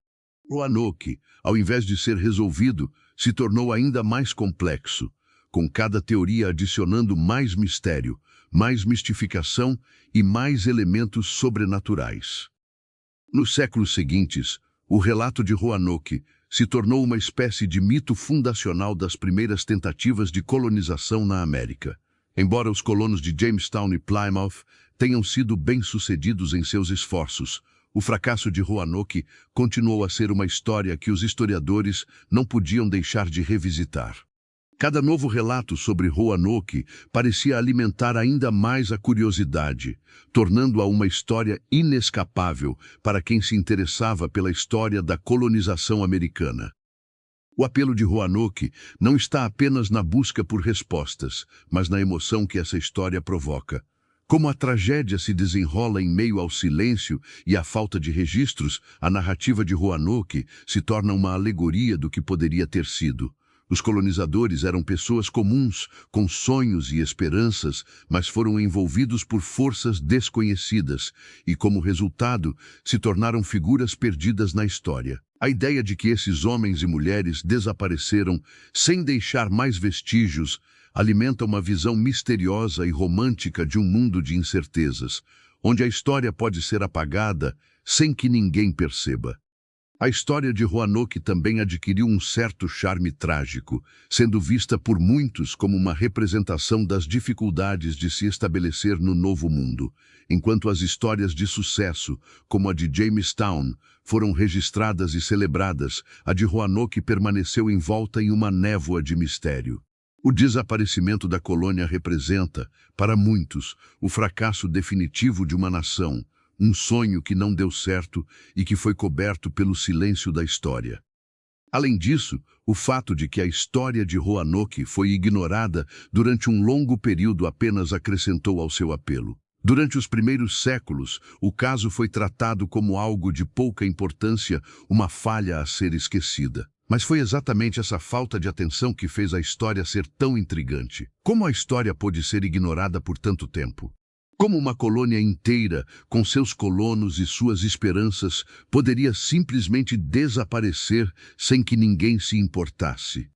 Roanoke, ao invés de ser resolvido, se tornou ainda mais complexo, com cada teoria adicionando mais mistério, mais mistificação e mais elementos sobrenaturais. Nos séculos seguintes, o relato de Roanoke se tornou uma espécie de mito fundacional das primeiras tentativas de colonização na América. Embora os colonos de Jamestown e Plymouth tenham sido bem-sucedidos em seus esforços, O fracasso de Roanoke continuou a ser uma história que os historiadores não podiam deixar de revisitar. Cada novo relato sobre Roanoke parecia alimentar ainda mais a curiosidade, tornando-a uma história inescapável para quem se interessava pela história da colonização americana. O apelo de Roanoke não está apenas na busca por respostas, mas na emoção que essa história provoca. Como a tragédia se desenrola em meio ao silêncio e à falta de registros, a narrativa de Roanoke se torna uma alegoria do que poderia ter sido. Os colonizadores eram pessoas comuns, com sonhos e esperanças, mas foram envolvidos por forças desconhecidas e, como resultado, se tornaram figuras perdidas na história. A ideia de que esses homens e mulheres desapareceram sem deixar mais vestígios alimenta uma visão misteriosa e romântica de um mundo de incertezas, onde a história pode ser apagada sem que ninguém perceba. A história de Roanoke também adquiriu um certo charme trágico, sendo vista por muitos como uma representação das dificuldades de se estabelecer no novo mundo, enquanto as histórias de sucesso, como a de Jamestown, foram registradas e celebradas, a de Roanoke permaneceu envolta em uma névoa de mistério. O desaparecimento da colônia representa, para muitos, o fracasso definitivo de uma nação, um sonho que não deu certo e que foi coberto pelo silêncio da história. Além disso, o fato de que a história de Roanoke foi ignorada durante um longo período apenas acrescentou ao seu apelo. Durante os primeiros séculos, o caso foi tratado como algo de pouca importância, uma falha a ser esquecida. Mas foi exatamente essa falta de atenção que fez a história ser tão intrigante. Como a história pôde ser ignorada por tanto tempo? Como uma colônia inteira, com seus colonos e suas esperanças, poderia simplesmente desaparecer sem que ninguém se importasse?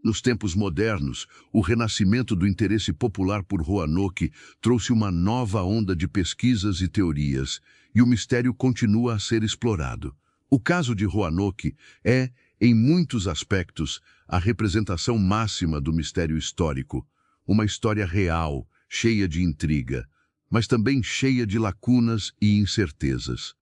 Nos tempos modernos, o renascimento do interesse popular por Roanoke trouxe uma nova onda de pesquisas e teorias, e o mistério continua a ser explorado. O caso de Roanoke é, em muitos aspectos, a representação máxima do mistério histórico, uma história real, cheia de intriga, mas também cheia de lacunas e incertezas.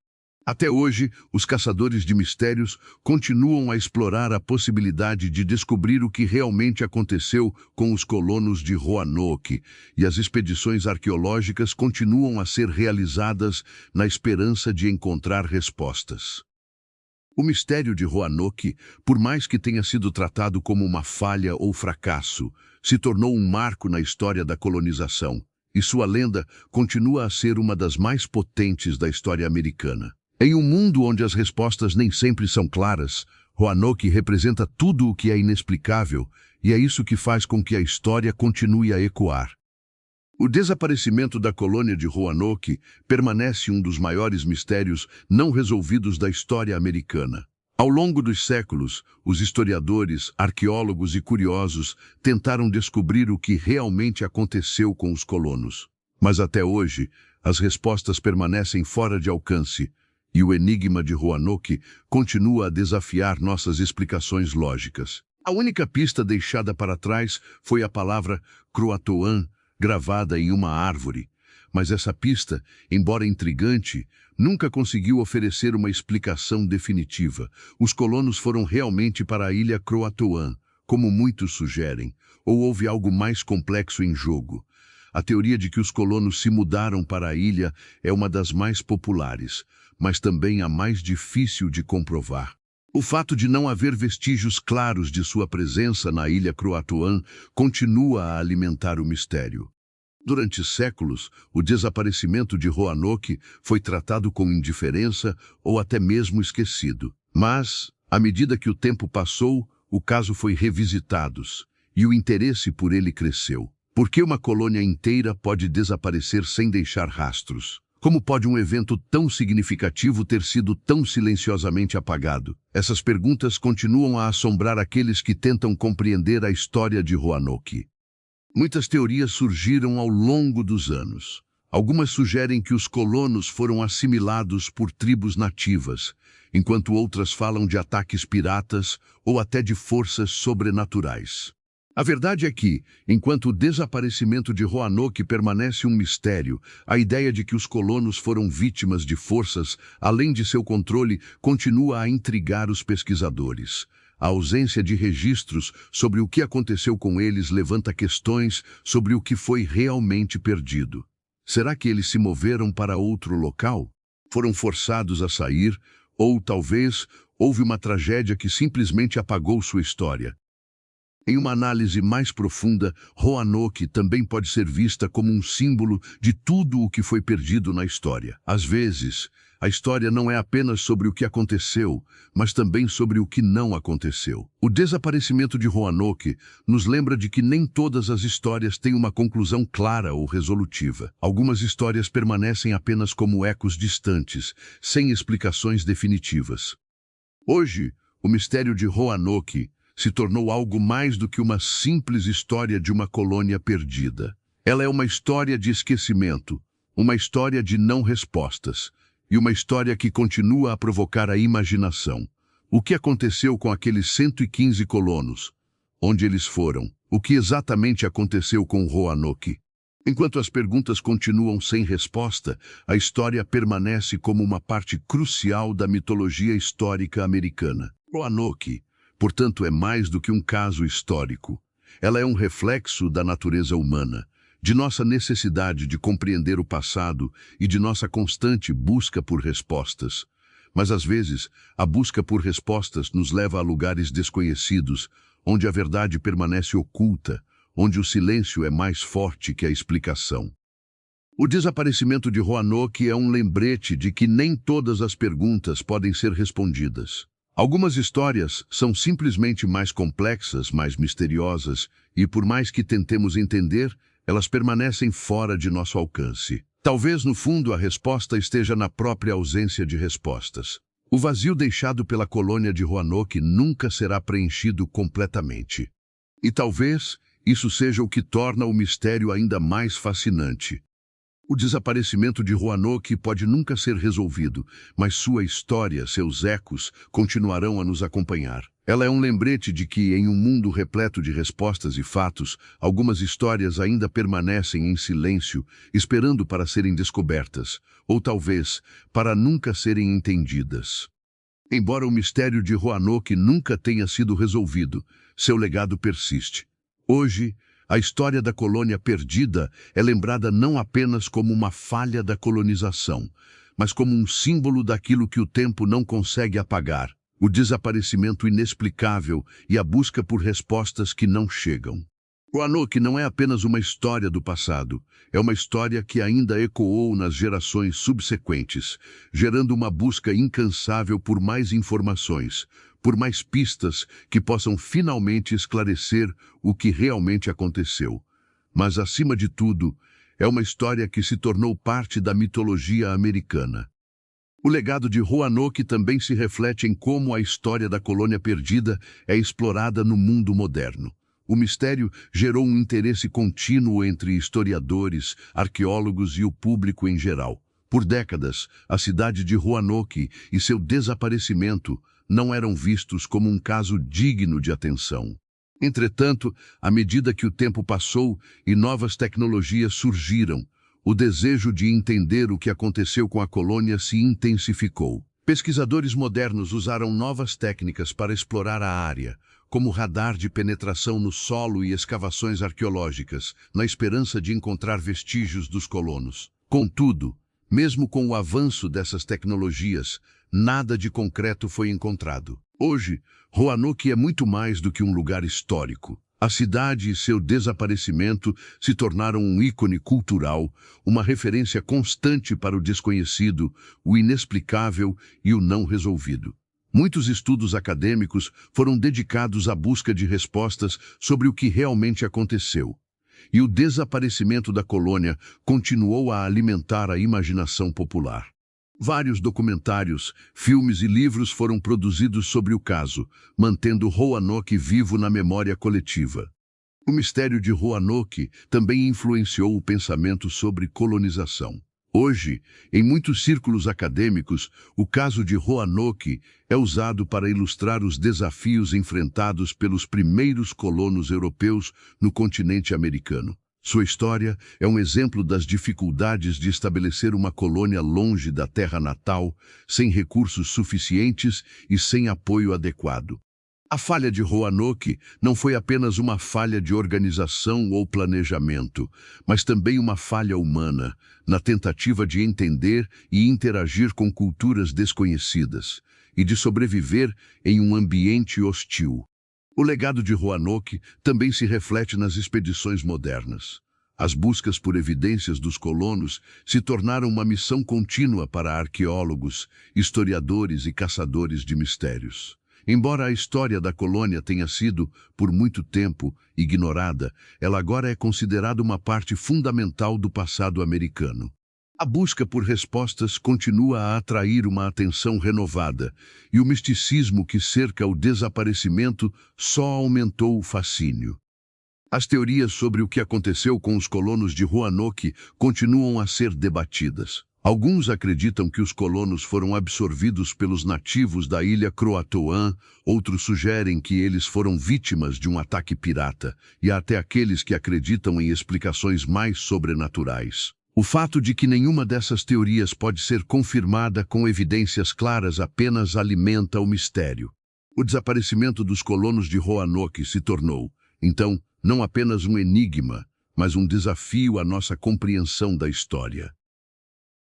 Até hoje, os caçadores de mistérios continuam a explorar a possibilidade de descobrir o que realmente aconteceu com os colonos de Roanoke, e as expedições arqueológicas continuam a ser realizadas na esperança de encontrar respostas. O mistério de Roanoke, por mais que tenha sido tratado como uma falha ou fracasso, se tornou um marco na história da colonização, e sua lenda continua a ser uma das mais potentes da história americana. Em um mundo onde as respostas nem sempre são claras, Roanoke representa tudo o que é inexplicável, e é isso que faz com que a história continue a ecoar. O desaparecimento da colônia de Roanoke permanece um dos maiores mistérios não resolvidos da história americana. Ao longo dos séculos, os historiadores, arqueólogos e curiosos tentaram descobrir o que realmente aconteceu com os colonos. Mas até hoje, as respostas permanecem fora de alcance, e o enigma de Roanoke continua a desafiar nossas explicações lógicas. A única pista deixada para trás foi a palavra Croatoan, gravada em uma árvore, mas essa pista, embora intrigante, nunca conseguiu oferecer uma explicação definitiva. Os colonos foram realmente para a ilha Croatoan, como muitos sugerem, ou houve algo mais complexo em jogo? A teoria de que os colonos se mudaram para a ilha é uma das mais populares, mas também a mais difícil de comprovar. O fato de não haver vestígios claros de sua presença na ilha Croatoan continua a alimentar o mistério. Durante séculos, o desaparecimento de Roanoke foi tratado com indiferença ou até mesmo esquecido. Mas, à medida que o tempo passou, o caso foi revisitado e o interesse por ele cresceu. Por que uma colônia inteira pode desaparecer sem deixar rastros? Como pode um evento tão significativo ter sido tão silenciosamente apagado? Essas perguntas continuam a assombrar aqueles que tentam compreender a história de Roanoke. Muitas teorias surgiram ao longo dos anos. Algumas sugerem que os colonos foram assimilados por tribos nativas, enquanto outras falam de ataques piratas ou até de forças sobrenaturais. A verdade é que, enquanto o desaparecimento de Roanoke permanece um mistério, a ideia de que os colonos foram vítimas de forças além de seu controle continua a intrigar os pesquisadores. A ausência de registros sobre o que aconteceu com eles levanta questões sobre o que foi realmente perdido. Será que eles se moveram para outro local? Foram forçados a sair? Ou, talvez, houve uma tragédia que simplesmente apagou sua história? Em uma análise mais profunda, Roanoke também pode ser vista como um símbolo de tudo o que foi perdido na história. Às vezes, a história não é apenas sobre o que aconteceu, mas também sobre o que não aconteceu. O desaparecimento de Roanoke nos lembra de que nem todas as histórias têm uma conclusão clara ou resolutiva. Algumas histórias permanecem apenas como ecos distantes, sem explicações definitivas. Hoje, o mistério de Roanoke se tornou algo mais do que uma simples história de uma colônia perdida. Ela é uma história de esquecimento, uma história de não respostas, e uma história que continua a provocar a imaginação. O que aconteceu com aqueles 115 colonos? Onde eles foram? O que exatamente aconteceu com Roanoke? Enquanto as perguntas continuam sem resposta, a história permanece como uma parte crucial da mitologia histórica americana. Roanoke, portanto, é mais do que um caso histórico. Ela é um reflexo da natureza humana, de nossa necessidade de compreender o passado e de nossa constante busca por respostas. Mas, às vezes, a busca por respostas nos leva a lugares desconhecidos, onde a verdade permanece oculta, onde o silêncio é mais forte que a explicação. O desaparecimento de Roanoke é um lembrete de que nem todas as perguntas podem ser respondidas. Algumas histórias são simplesmente mais complexas, mais misteriosas, e por mais que tentemos entender, elas permanecem fora de nosso alcance. Talvez, no fundo, a resposta esteja na própria ausência de respostas. O vazio deixado pela colônia de Roanoke nunca será preenchido completamente. E talvez isso seja o que torna o mistério ainda mais fascinante. O desaparecimento de Roanoke pode nunca ser resolvido, mas sua história, seus ecos, continuarão a nos acompanhar. Ela é um lembrete de que, em um mundo repleto de respostas e fatos, algumas histórias ainda permanecem em silêncio, esperando para serem descobertas, ou talvez, para nunca serem entendidas. Embora o mistério de Roanoke nunca tenha sido resolvido, seu legado persiste. Hoje, a história da colônia perdida é lembrada não apenas como uma falha da colonização, mas como um símbolo daquilo que o tempo não consegue apagar, o desaparecimento inexplicável e a busca por respostas que não chegam. Roanoke não é apenas uma história do passado, é uma história que ainda ecoou nas gerações subsequentes, gerando uma busca incansável por mais informações, por mais pistas que possam finalmente esclarecer o que realmente aconteceu. Mas, acima de tudo, é uma história que se tornou parte da mitologia americana. O legado de Roanoke também se reflete em como a história da colônia perdida é explorada no mundo moderno. O mistério gerou um interesse contínuo entre historiadores, arqueólogos e o público em geral. Por décadas, a cidade de Roanoke e seu desaparecimento não eram vistos como um caso digno de atenção. Entretanto, à medida que o tempo passou e novas tecnologias surgiram, o desejo de entender o que aconteceu com a colônia se intensificou. Pesquisadores modernos usaram novas técnicas para explorar a área, como radar de penetração no solo e escavações arqueológicas, na esperança de encontrar vestígios dos colonos. Contudo, mesmo com o avanço dessas tecnologias, nada de concreto foi encontrado. Hoje, Roanoke é muito mais do que um lugar histórico. A cidade e seu desaparecimento se tornaram um ícone cultural, uma referência constante para o desconhecido, o inexplicável e o não resolvido. Muitos estudos acadêmicos foram dedicados à busca de respostas sobre o que realmente aconteceu. E o desaparecimento da colônia continuou a alimentar a imaginação popular. Vários documentários, filmes e livros foram produzidos sobre o caso, mantendo Roanoke vivo na memória coletiva. O mistério de Roanoke também influenciou o pensamento sobre colonização. Hoje, em muitos círculos acadêmicos, o caso de Roanoke é usado para ilustrar os desafios enfrentados pelos primeiros colonos europeus no continente americano. Sua história é um exemplo das dificuldades de estabelecer uma colônia longe da terra natal, sem recursos suficientes e sem apoio adequado. A falha de Roanoke não foi apenas uma falha de organização ou planejamento, mas também uma falha humana, na tentativa de entender e interagir com culturas desconhecidas, e de sobreviver em um ambiente hostil. O legado de Roanoke também se reflete nas expedições modernas. As buscas por evidências dos colonos se tornaram uma missão contínua para arqueólogos, historiadores e caçadores de mistérios. Embora a história da colônia tenha sido, por muito tempo, ignorada, ela agora é considerada uma parte fundamental do passado americano. A busca por respostas continua a atrair uma atenção renovada, e o misticismo que cerca o desaparecimento só aumentou o fascínio. As teorias sobre o que aconteceu com os colonos de Roanoke continuam a ser debatidas. Alguns acreditam que os colonos foram absorvidos pelos nativos da ilha Croatoan, outros sugerem que eles foram vítimas de um ataque pirata, e há até aqueles que acreditam em explicações mais sobrenaturais. O fato de que nenhuma dessas teorias pode ser confirmada com evidências claras apenas alimenta o mistério. O desaparecimento dos colonos de Roanoke se tornou, então, não apenas um enigma, mas um desafio à nossa compreensão da história.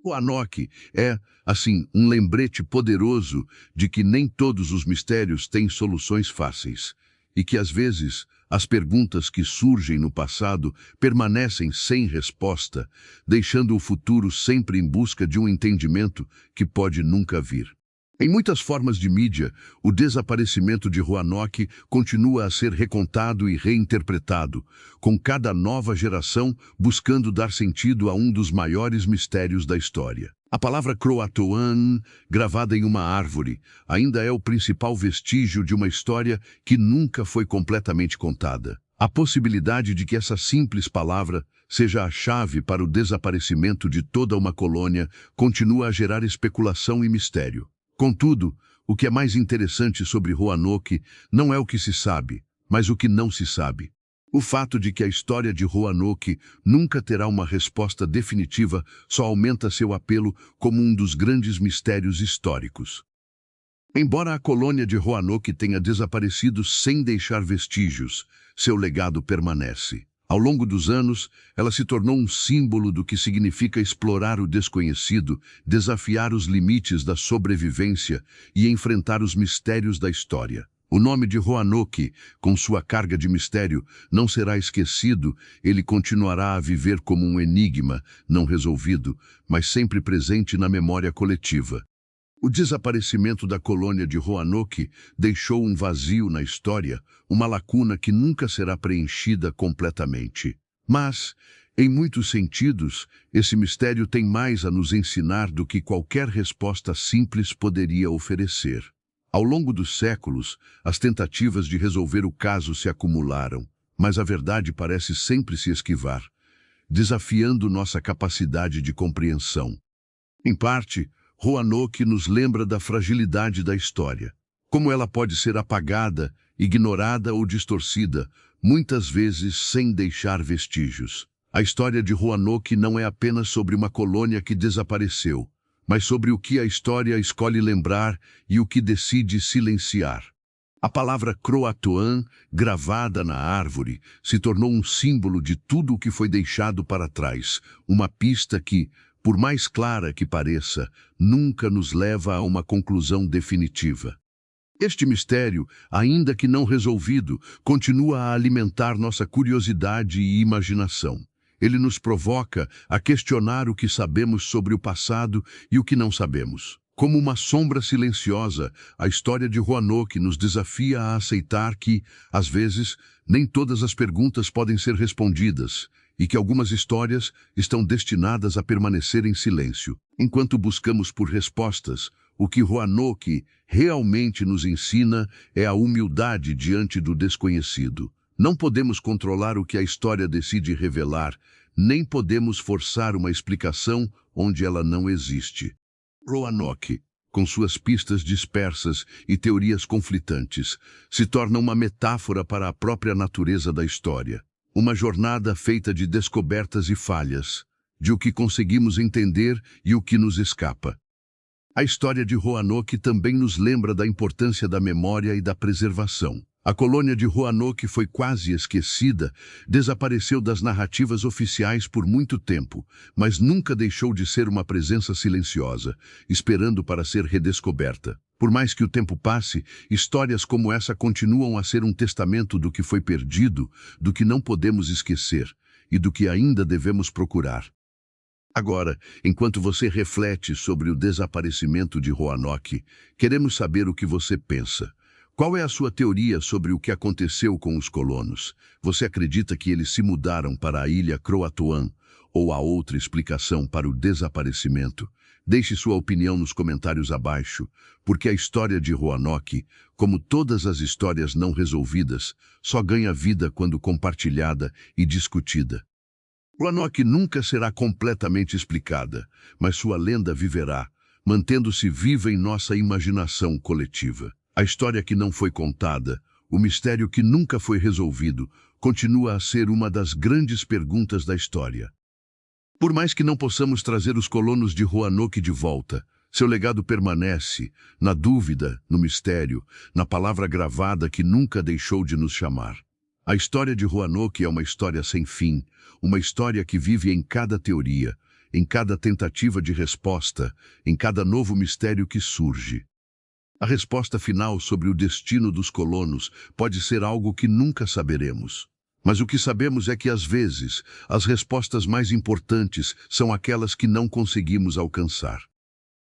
Roanoke é, assim, um lembrete poderoso de que nem todos os mistérios têm soluções fáceis, e que, às vezes, as perguntas que surgem no passado permanecem sem resposta, deixando o futuro sempre em busca de um entendimento que pode nunca vir. Em muitas formas de mídia, o desaparecimento de Roanoke continua a ser recontado e reinterpretado, com cada nova geração buscando dar sentido a um dos maiores mistérios da história. A palavra Croatoan, gravada em uma árvore, ainda é o principal vestígio de uma história que nunca foi completamente contada. A possibilidade de que essa simples palavra seja a chave para o desaparecimento de toda uma colônia continua a gerar especulação e mistério. Contudo, o que é mais interessante sobre Roanoke não é o que se sabe, mas o que não se sabe. O fato de que a história de Roanoke nunca terá uma resposta definitiva só aumenta seu apelo como um dos grandes mistérios históricos. Embora a colônia de Roanoke tenha desaparecido sem deixar vestígios, seu legado permanece. Ao longo dos anos, ela se tornou um símbolo do que significa explorar o desconhecido, desafiar os limites da sobrevivência e enfrentar os mistérios da história. O nome de Roanoke, com sua carga de mistério, não será esquecido, ele continuará a viver como um enigma não resolvido, mas sempre presente na memória coletiva. O desaparecimento da colônia de Roanoke deixou um vazio na história, uma lacuna que nunca será preenchida completamente. Mas, em muitos sentidos, esse mistério tem mais a nos ensinar do que qualquer resposta simples poderia oferecer. Ao longo dos séculos, as tentativas de resolver o caso se acumularam, mas a verdade parece sempre se esquivar, desafiando nossa capacidade de compreensão. Em parte, Roanoke nos lembra da fragilidade da história, como ela pode ser apagada, ignorada ou distorcida, muitas vezes sem deixar vestígios. A história de Roanoke não é apenas sobre uma colônia que desapareceu, mas sobre o que a história escolhe lembrar e o que decide silenciar. A palavra Croatoan, gravada na árvore, se tornou um símbolo de tudo o que foi deixado para trás, uma pista que, por mais clara que pareça, nunca nos leva a uma conclusão definitiva. Este mistério, ainda que não resolvido, continua a alimentar nossa curiosidade e imaginação. Ele nos provoca a questionar o que sabemos sobre o passado e o que não sabemos. Como uma sombra silenciosa, a história de Roanoke nos desafia a aceitar que, às vezes, nem todas as perguntas podem ser respondidas, e que algumas histórias estão destinadas a permanecer em silêncio. Enquanto buscamos por respostas, o que Roanoke realmente nos ensina é a humildade diante do desconhecido. Não podemos controlar o que a história decide revelar, nem podemos forçar uma explicação onde ela não existe. Roanoke, com suas pistas dispersas e teorias conflitantes, se torna uma metáfora para a própria natureza da história. Uma jornada feita de descobertas e falhas, de o que conseguimos entender e o que nos escapa. A história de Roanoke também nos lembra da importância da memória e da preservação. A colônia de Roanoke foi quase esquecida, desapareceu das narrativas oficiais por muito tempo, mas nunca deixou de ser uma presença silenciosa, esperando para ser redescoberta. Por mais que o tempo passe, histórias como essa continuam a ser um testamento do que foi perdido, do que não podemos esquecer e do que ainda devemos procurar. Agora, enquanto você reflete sobre o desaparecimento de Roanoke, queremos saber o que você pensa. Qual é a sua teoria sobre o que aconteceu com os colonos? Você acredita que eles se mudaram para a ilha Croatoan ou há outra explicação para o desaparecimento? Deixe sua opinião nos comentários abaixo, porque a história de Roanoke, como todas as histórias não resolvidas, só ganha vida quando compartilhada e discutida. Roanoke nunca será completamente explicada, mas sua lenda viverá, mantendo-se viva em nossa imaginação coletiva. A história que não foi contada, o mistério que nunca foi resolvido, continua a ser uma das grandes perguntas da história. Por mais que não possamos trazer os colonos de Roanoke de volta, seu legado permanece, na dúvida, no mistério, na palavra gravada que nunca deixou de nos chamar. A história de Roanoke é uma história sem fim, uma história que vive em cada teoria, em cada tentativa de resposta, em cada novo mistério que surge. A resposta final sobre o destino dos colonos pode ser algo que nunca saberemos. Mas o que sabemos é que, às vezes, as respostas mais importantes são aquelas que não conseguimos alcançar.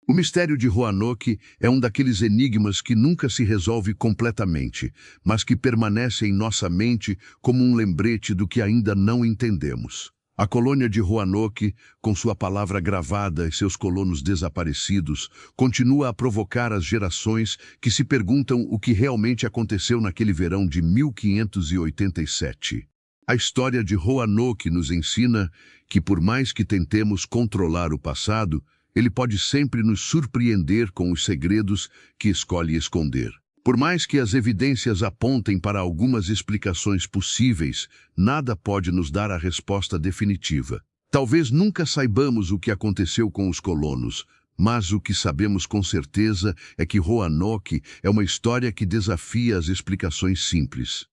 O mistério de Roanoke é um daqueles enigmas que nunca se resolve completamente, mas que permanece em nossa mente como um lembrete do que ainda não entendemos. A colônia de Roanoke, com sua palavra gravada e seus colonos desaparecidos, continua a provocar as gerações que se perguntam o que realmente aconteceu naquele verão de 1587. A história de Roanoke nos ensina que, por mais que tentemos controlar o passado, ele pode sempre nos surpreender com os segredos que escolhe esconder. Por mais que as evidências apontem para algumas explicações possíveis, nada pode nos dar a resposta definitiva. Talvez nunca saibamos o que aconteceu com os colonos, mas o que sabemos com certeza é que Roanoke é uma história que desafia as explicações simples.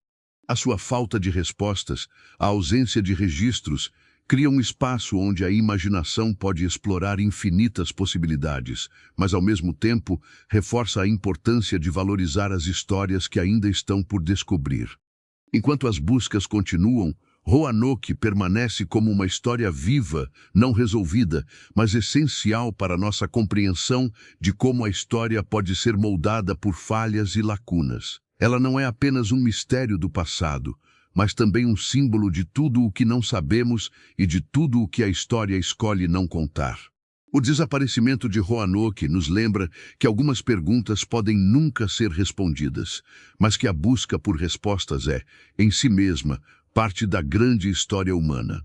A sua falta de respostas, a ausência de registros, cria um espaço onde a imaginação pode explorar infinitas possibilidades, mas ao mesmo tempo reforça a importância de valorizar as histórias que ainda estão por descobrir. Enquanto as buscas continuam, Roanoke permanece como uma história viva, não resolvida, mas essencial para nossa compreensão de como a história pode ser moldada por falhas e lacunas. Ela não é apenas um mistério do passado, mas também um símbolo de tudo o que não sabemos e de tudo o que a história escolhe não contar. O desaparecimento de Roanoke nos lembra que algumas perguntas podem nunca ser respondidas, mas que a busca por respostas é, em si mesma, parte da grande história humana.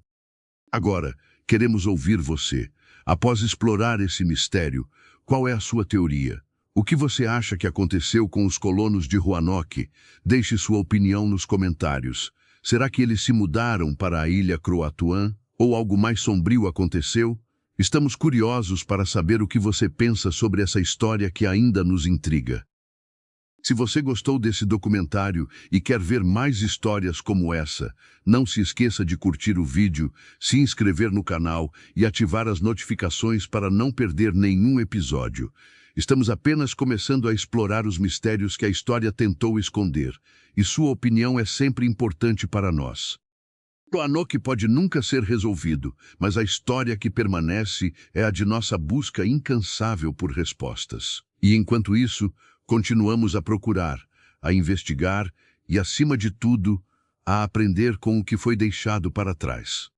Agora, queremos ouvir você. Após explorar esse mistério, qual é a sua teoria? O que você acha que aconteceu com os colonos de Roanoke? Deixe sua opinião nos comentários. Será que eles se mudaram para a ilha Croatoan? Ou algo mais sombrio aconteceu? Estamos curiosos para saber o que você pensa sobre essa história que ainda nos intriga. Se você gostou desse documentário e quer ver mais histórias como essa, não se esqueça de curtir o vídeo, se inscrever no canal e ativar as notificações para não perder nenhum episódio. Estamos apenas começando a explorar os mistérios que a história tentou esconder, e sua opinião é sempre importante para nós. Roanoke pode nunca ser resolvido, mas a história que permanece é a de nossa busca incansável por respostas. E enquanto isso, continuamos a procurar, a investigar e, acima de tudo, a aprender com o que foi deixado para trás.